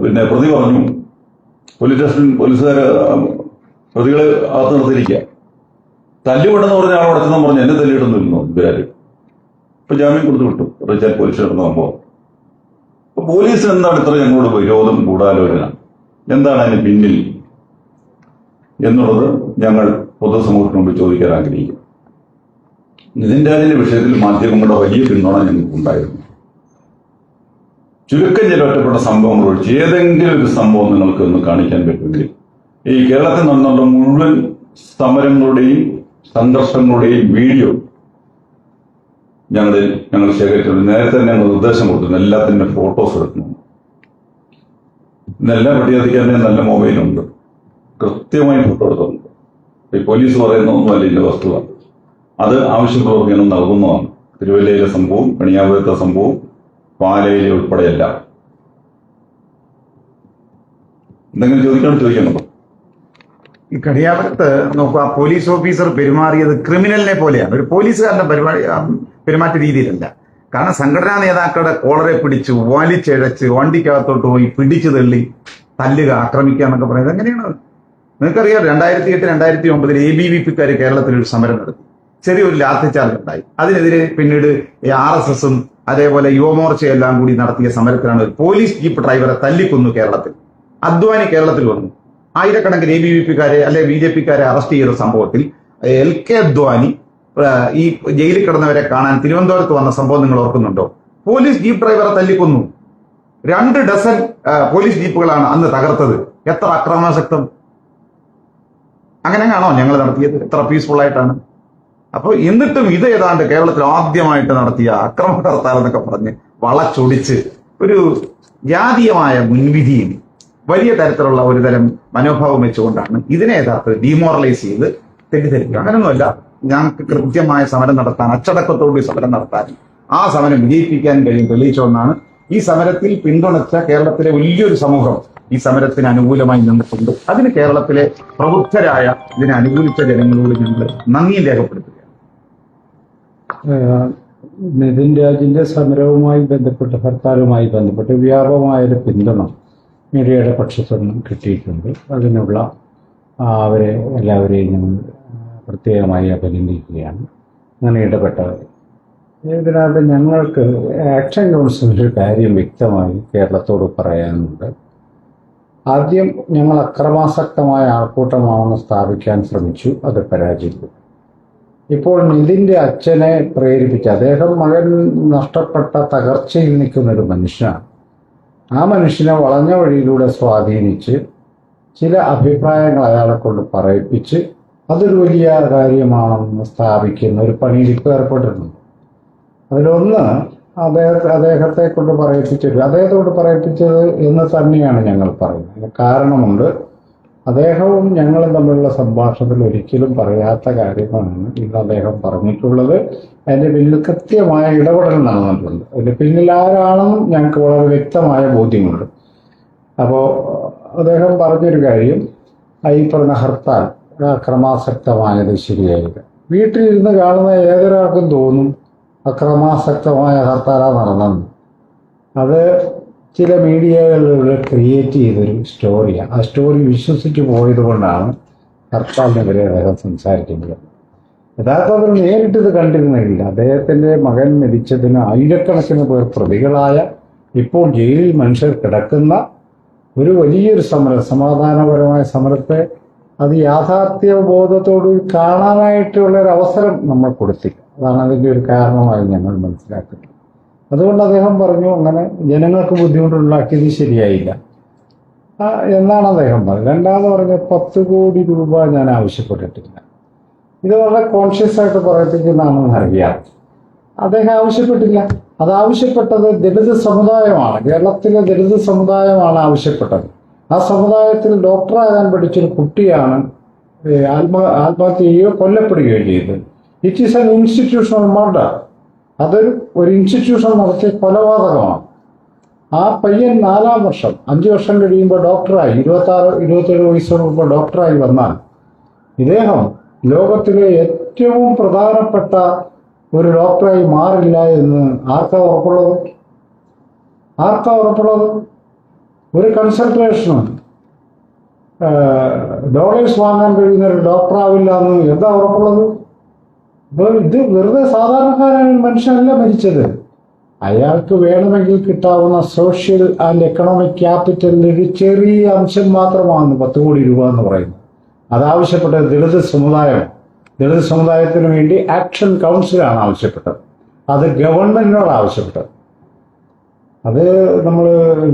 പിന്നെ പ്രതി പറഞ്ഞു, പോലീസുകാർ പ്രതികളെ അകത്ത് നിർത്തിയിരിക്കുക, തല്ലുവിടെന്ന് പറഞ്ഞ ആളോട് എത്തുന്ന പറഞ്ഞ് എന്നെ തല്ലിയിട്ടൊന്നുമില്ലെന്നോ ഇവരാര്. ഇപ്പൊ ജാമ്യം കൊടുത്തു വിട്ടു. റിച്ചാൽ പോലീസ് നടന്ന സംഭവം. അപ്പൊ പോലീസിന് എന്താണ് ഇത്ര ഞങ്ങളോട് വിരോധം, ഗൂഢാലോചന, എന്താണ് അതിന് പിന്നിൽ എന്നുള്ളത് ഞങ്ങൾ പൊതുസമൂഹത്തിന് മുമ്പ് ചോദിക്കാൻ ആഗ്രഹിക്കും. നിതിൻ രാജിന്റെ വിഷയത്തിൽ മാധ്യമങ്ങളുടെ വലിയ പിന്തുണ ഞങ്ങൾക്കുണ്ടായിരുന്നു. ചുരുക്കം ചില ഒറ്റപ്പെട്ട സംഭവങ്ങൾ ഒഴിച്ച് ഏതെങ്കിലും ഒരു സംഭവം നിങ്ങൾക്ക് ഒന്ന് കാണിക്കാൻ പറ്റുമെങ്കിൽ ഈ കേരളത്തിൽ നടന്നുള്ള മുഴുവൻ സമരങ്ങളുടെയും സംഘർഷങ്ങളുടെയും വീഡിയോ ഞങ്ങൾ ശേഖരിച്ചിട്ടുണ്ട്. നേരത്തെ ഞങ്ങൾ നിർദ്ദേശം കൊടുക്കുന്നു, എല്ലാത്തിൻ്റെ ഫോട്ടോസ് എടുക്കുന്നു. ഇന്നെല്ലാ പട്ടികധികാരനെയും നല്ല മൊബൈലുണ്ട്, കൃത്യമായി ഫോട്ടോ എടുക്കുന്നുണ്ട്. ഈ പോലീസ് പറയുന്ന ഒന്നുമല്ല ഇതിന്റെ വസ്തുത, അത് ആവശ്യമുള്ളവർക്ക് ഇങ്ങനെ നൽകുന്നതാണ്. തിരുവല്ലയിലെ സംഭവം, കണിയാപുരത്തെ സംഭവം, പാലയിലെ ഉൾപ്പെടെയല്ല. എന്തെങ്കിലും ചോദിക്കണോ? ഈ കടിയാപുരത്ത് നോക്കുക, പോലീസ് ഓഫീസർ പെരുമാറിയത് ക്രിമിനലിനെ പോലെയാണ്, ഒരു പോലീസുകാരന്റെ പെരുമാറ്റ രീതിയിലല്ല. കാരണം സംഘടനാ നേതാക്കളുടെ കോളറെ പിടിച്ച് വലിച്ചിഴച്ച് വണ്ടിക്കകത്തോട്ട് പോയി പിടിച്ചു തള്ളി തല്ലുക, ആക്രമിക്കുക എന്നൊക്കെ പറയുന്നത് എങ്ങനെയാണ്? നിങ്ങൾക്കറിയാം, 2008, 2009 ABVP-ക്കാർ കേരളത്തിൽ ഒരു സമരം നടത്തി. ചെറിയൊരു ലാത്തിച്ചാർജ് ഉണ്ടായി. അതിനെതിരെ പിന്നീട് RSS-ഉം അതേപോലെ യുവമോർച്ചയെല്ലാം കൂടി നടത്തിയ സമരത്തിലാണ് ഒരു പോലീസ് ജീപ്പ് ഡ്രൈവറെ തല്ലിക്കൊന്നു കേരളത്തിൽ. അദ്വാനി കേരളത്തിൽ വന്നു. ആയിരക്കണക്കിന് ABVP-ക്കാരെ അല്ലെ BJP-ക്കാരെ അറസ്റ്റ് ചെയ്ത സംഭവത്തിൽ LK അദ്വാനി ഈ ജയിലിൽ കിടന്നവരെ കാണാൻ തിരുവനന്തപുരത്ത് വന്ന സംഭവം നിങ്ങൾ ഓർക്കുന്നുണ്ടോ? പോലീസ് ജീപ്പ് ഡ്രൈവറെ തല്ലിക്കൊന്നു. 2 ഡസൻ പോലീസ് ജീപ്പുകളാണ് അന്ന് തകർത്തത്. എത്ര അക്രമാസക്തം! അങ്ങനെയാണോ ഞങ്ങൾ നടത്തിയത്? എത്ര പീസ്ഫുൾ ആയിട്ടാണ്. അപ്പോൾ എന്നിട്ടും ഇത് ഏതാണ്ട് കേരളത്തിൽ ആദ്യമായിട്ട് നടത്തിയ അക്രമ ഹർത്താൽ എന്നൊക്കെ പറഞ്ഞ് വളച്ചൊടിച്ച് ഒരു ജാതീയമായ മുൻവിധിയിൽ വലിയ തരത്തിലുള്ള ഒരു തരം മനോഭാവം വെച്ചുകൊണ്ടാണ് ഇതിനെ യഥാർത്ഥത്തിൽ ഡീമോറലൈസ് ചെയ്ത് തെറ്റിദ്ധരിക്കുക. അങ്ങനെയൊന്നുമല്ല. ഞങ്ങൾക്ക് കൃത്യമായ സമരം നടത്താൻ, അച്ചടക്കത്തോടുകൂടി സമരം നടത്താൻ, ആ സമരം വിജയിപ്പിക്കാൻ കഴിയും തെളിയിച്ച ഒന്നാണ്. ഈ സമരത്തിൽ പിന്തുണച്ച കേരളത്തിലെ വലിയൊരു സമൂഹം ഈ സമരത്തിന് അനുകൂലമായി നിന്നിട്ടുണ്ട്. അതിന് കേരളത്തിലെ പ്രബുദ്ധരായ ഇതിനെ അനുകൂലിച്ച ജനങ്ങളോട് ഞങ്ങൾ നന്ദി രേഖപ്പെടുത്തുകയാണ്. നിതിൻ രാജിന്റെ സമരവുമായി ബന്ധപ്പെട്ട്, ഹർത്താലുമായി ബന്ധപ്പെട്ട് വ്യാപകമായൊരു പിന്തുണ മീഡിയയുടെ പക്ഷത്തുനിന്നും കിട്ടിയിട്ടുണ്ട്. അതിനുള്ള അവരെ എല്ലാവരെയും ഞങ്ങൾ പ്രത്യേകമായി അഭിനന്ദിക്കുകയാണ്, അങ്ങനെ ഇടപെട്ടവർ. ഇതിനകത്ത് ഞങ്ങൾക്ക് ആക്ഷൻ കൗൺസിലിൻ്റെ ഒരു കാര്യം വ്യക്തമായി കേരളത്തോട് പറയാനുണ്ട്. ആദ്യം ഞങ്ങൾ അക്രമാസക്തമായ ആൾക്കൂട്ടമാണെന്ന് സ്ഥാപിക്കാൻ ശ്രമിച്ചു, അത് പരാജയപ്പെട്ടു. ഇപ്പോൾ നിതിൻ്റെ അച്ഛനെ പ്രേരിപ്പിച്ച്, അദ്ദേഹം മകൻ നഷ്ടപ്പെട്ട തകർച്ചയിൽ നിൽക്കുന്ന ഒരു മനുഷ്യനാണ്. ആ മനുഷ്യനെ വളഞ്ഞ വഴിയിലൂടെ സ്വാധീനിച്ച് ചില അഭിപ്രായങ്ങൾ അയാളെ കൊണ്ട് പറയിപ്പിച്ച് അതൊരു വലിയ കാര്യമാണെന്ന് സ്ഥാപിക്കുന്ന ഒരു പണിയിൽ ഇപ്പോൾ ഏർപ്പെട്ടിട്ടുണ്ട്. അതിലൊന്ന് അദ്ദേഹത്തെ കൊണ്ട് അദ്ദേഹത്തോട് പറയിപ്പിച്ചത് എന്ന് തന്നെയാണ് ഞങ്ങൾ പറയുന്നത്. കാരണമുണ്ട്. അദ്ദേഹവും ഞങ്ങളും തമ്മിലുള്ള സംഭാഷണത്തിൽ ഒരിക്കലും പറയാത്ത കാര്യങ്ങളാണ് ഇന്ന് അദ്ദേഹം പറഞ്ഞിട്ടുള്ളത്. അതിൻ്റെ പിന്നിൽ കൃത്യമായ ഇടപെടൽ നടന്നിട്ടുണ്ട്. അതിൻ്റെ പിന്നിൽ ആരാണെന്നും ഞങ്ങൾക്ക് വളരെ വ്യക്തമായ ബോധ്യമുണ്ട്. അപ്പോൾ അദ്ദേഹം പറഞ്ഞൊരു കാര്യം, ഈ പറഞ്ഞ ഹർത്താൽ അക്രമാസക്തമായത് ശരിയായില്ല. വീട്ടിലിരുന്ന് കാണുന്ന ഏതൊരാൾക്കും തോന്നും അക്രമാസക്തമായ ഹർത്താലാണ് നടന്നെന്ന്. അത് ചില മീഡിയകളിലൂടെ ക്രിയേറ്റ് ചെയ്തൊരു സ്റ്റോറിയാണ്. ആ സ്റ്റോറി വിശ്വസിച്ച് പോയത് കൊണ്ടാണ് ഹർത്താലിനെതിരെ അദ്ദേഹം സംസാരിക്കുന്നത്. യഥാർത്ഥത്തിൽ നേരിട്ടിത് കണ്ടിരുന്നില്ല. അദ്ദേഹത്തിൻ്റെ മകൻ മരിച്ചതിന് ആയിരക്കണക്കിന് പേർ പ്രതികളായ, ഇപ്പോൾ ജയിലിൽ മനുഷ്യർ കിടക്കുന്ന ഒരു വലിയൊരു സമരം, സമാധാനപരമായ സമരത്തെ അത് യാഥാർത്ഥ്യബോധത്തോട് കാണാനായിട്ടുള്ള ഒരു അവസരം നമ്മൾ കൊടുത്തില്ല. അതാണ് അതിൻ്റെ ഒരു കാരണമായി ഞങ്ങൾ മനസ്സിലാക്കുന്നത്. അതുകൊണ്ട് അദ്ദേഹം പറഞ്ഞു, അങ്ങനെ ജനങ്ങൾക്ക് ബുദ്ധിമുട്ടുണ്ടാക്കിയത് ശരിയായില്ല എന്നാണ് അദ്ദേഹം പറഞ്ഞത്. രണ്ടാമത് പറഞ്ഞ 10 കോടി രൂപ ഞാൻ ആവശ്യപ്പെട്ടിട്ടില്ല. ഇത് വളരെ കോൺഷ്യസ് ആയിട്ട് പറയിപ്പിക്കുന്നതാണെന്ന് അറിയാം. അദ്ദേഹം ആവശ്യപ്പെട്ടില്ല. അത് ആവശ്യപ്പെട്ടത് ദളിത് സമുദായമാണ്, കേരളത്തിലെ ദളിത് സമുദായമാണ് ആവശ്യപ്പെട്ടത്. ആ സമുദായത്തിൽ ഡോക്ടറാകാൻ പഠിച്ചൊരു കുട്ടിയാണ് ആത്മഹത്യ ചെയ്യുകയോ കൊല്ലപ്പെടുകയോ ചെയ്തത്. It is an institutional murder. അതൊരു ഇൻസ്റ്റിറ്റ്യൂഷൻ നടത്തിയ കൊലപാതകമാണ്. ആ പയ്യൻ 4-ാം വർഷം, 5 വർഷം കഴിയുമ്പോൾ ഡോക്ടറായി, 26-27 വയസ്സോടുമ്പോൾ ഡോക്ടറായി വന്നാൽ ഇദ്ദേഹം ലോകത്തിലെ ഏറ്റവും പ്രധാനപ്പെട്ട ഒരു ഡോക്ടറായി മാറില്ല എന്ന് ആർക്കാ ഉറപ്പുള്ളത്? ഒരു കൺസൾട്ടേഷനും ഡോളേഴ്സ് വാങ്ങാൻ കഴിയുന്ന ഒരു ഡോക്ടർ ആവില്ല എന്ന് എന്താ ഉറപ്പുള്ളത്? അപ്പോൾ ഇത് വെറുതെ സാധാരണക്കാരായ മനുഷ്യനല്ല മരിച്ചത്. അയാൾക്ക് വേണമെങ്കിൽ കിട്ടാവുന്ന സോഷ്യൽ ആൻഡ് എക്കണോമിക് ക്യാപിറ്റലിന്റെ ഒരു ചെറിയ അംശം മാത്രമാണ് 10 കോടി രൂപ എന്ന് പറയുന്നത്. അതാവശ്യപ്പെട്ടത് ദളിത് സമുദായത്തിന് വേണ്ടി ആക്ഷൻ കൗൺസിലാണ് ആവശ്യപ്പെട്ടത്. അത് ഗവൺമെന്റിനോട് ആവശ്യപ്പെട്ടത്. അത് നമ്മൾ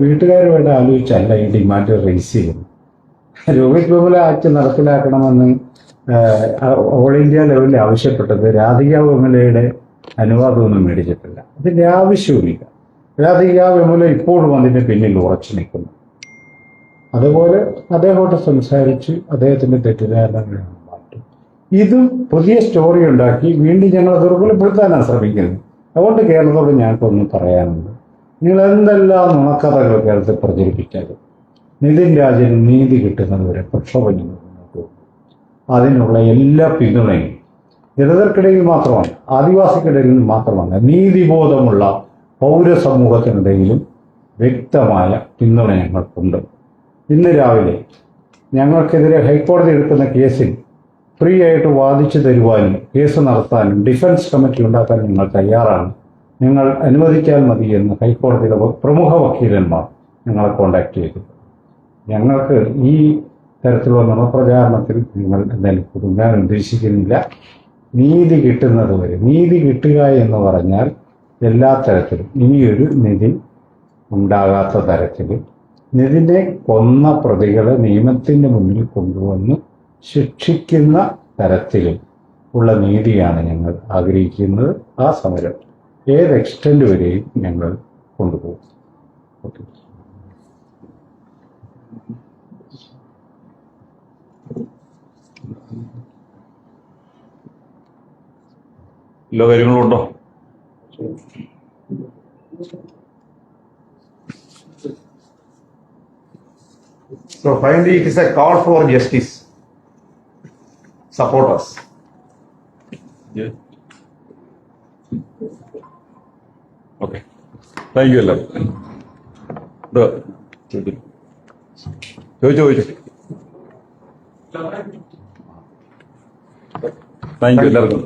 വീട്ടുകാരുമായിട്ട് ആലോചിച്ചല്ല ഈ ഡിമാൻഡ് റേസ് ചെയ്യുന്നത്. രോഹിത് വെമുല ആക്ട് നടപ്പിലാക്കണമെന്ന് ഓൾ ഇന്ത്യ ലെവലിൽ ആവശ്യപ്പെട്ടത് രാധിക വെമുലയുടെ അനുവാദമൊന്നും മേടിച്ചിട്ടില്ല. അതിൻ്റെ ആവശ്യവുമില്ല. രാധിക വെമുല ഇപ്പോഴും അതിൻ്റെ പിന്നിൽ ഉറച്ചു നിൽക്കുന്നു. അതുപോലെ അദ്ദേഹത്തോട് സംസാരിച്ച് അദ്ദേഹത്തിൻ്റെ തെറ്റിദ്ധാരണകൾ മാറ്റി ഇതും പുതിയ സ്റ്റോറി ഉണ്ടാക്കി വീണ്ടും ഞങ്ങൾ ദുർബലപ്പെടുത്താനാണ് ശ്രമിക്കുന്നത്. അതുകൊണ്ട് കേരളത്തോട് ഞങ്ങൾക്കൊന്നും പറയാനുണ്ട്. നിങ്ങൾ എന്തെല്ലാം നുണക്കഥകൾ കേരളത്തിൽ പ്രചരിപ്പിക്കാതെ നിതിൻ രാജന് നീതി കിട്ടുന്നതുവരെ പ്രക്ഷോഭം മുന്നോട്ട് പോകും. അതിനുള്ള എല്ലാ പിന്തുണയും ദളിതർക്കിടയിൽ മാത്രമല്ല, ആദിവാസിക്കിടയിൽ മാത്രമല്ല, നീതിബോധമുള്ള പൗരസമൂഹത്തിനിടയിലും വ്യക്തമായ പിന്തുണ ഞങ്ങൾക്കുണ്ട്. ഇന്ന് രാവിലെ ഞങ്ങൾക്കെതിരെ ഹൈക്കോടതി എടുക്കുന്ന കേസിൽ ഫ്രീ ആയിട്ട് വാദിച്ചു തരുവാനും കേസ് നടത്താനും ഡിഫൻസ് കമ്മിറ്റി ഉണ്ടാക്കാനും ഞങ്ങൾ തയ്യാറാണ്. നിങ്ങൾ അനുവദിച്ചാൽ മതി എന്ന് ഹൈക്കോടതിയിലെ പ്രമുഖ വക്കീലന്മാർ ഞങ്ങളെ കോണ്ടാക്ട് ചെയ്തു. ഞങ്ങൾക്ക് ഈ തരത്തിലുള്ള നുണപ്രചാരണത്തിൽ നിങ്ങൾ എന്തായാലും കുടുങ്ങാൻ ഉദ്ദേശിക്കുന്നില്ല. നീതി കിട്ടുന്നത് വരെ, നീതി കിട്ടുക എന്ന് പറഞ്ഞാൽ എല്ലാ തരത്തിലും ഇനിയൊരു നിധി ഉണ്ടാകാത്ത തരത്തിൽ നിതിനെ കൊന്ന പ്രതികളെ നിയമത്തിൻ്റെ മുന്നിൽ കൊണ്ടുവന്ന് ശിക്ഷിക്കുന്ന തരത്തിലും ഉള്ള നീതിയാണ് ഞങ്ങൾ ആഗ്രഹിക്കുന്നത്. ആ സമരം ഏത് എക്സ്റ്റെൻഡ് വരെയും ഞങ്ങൾ കൊണ്ടുപോകും. ഓക്കെ. എല്ലാ കാര്യങ്ങളും ഉണ്ടോ? So finally, it is a call for justice. Support us. Okay, thank you എല്ലാവർക്കും. ചോദിച്ചു. താങ്ക് യു എല്ലാവർക്കും.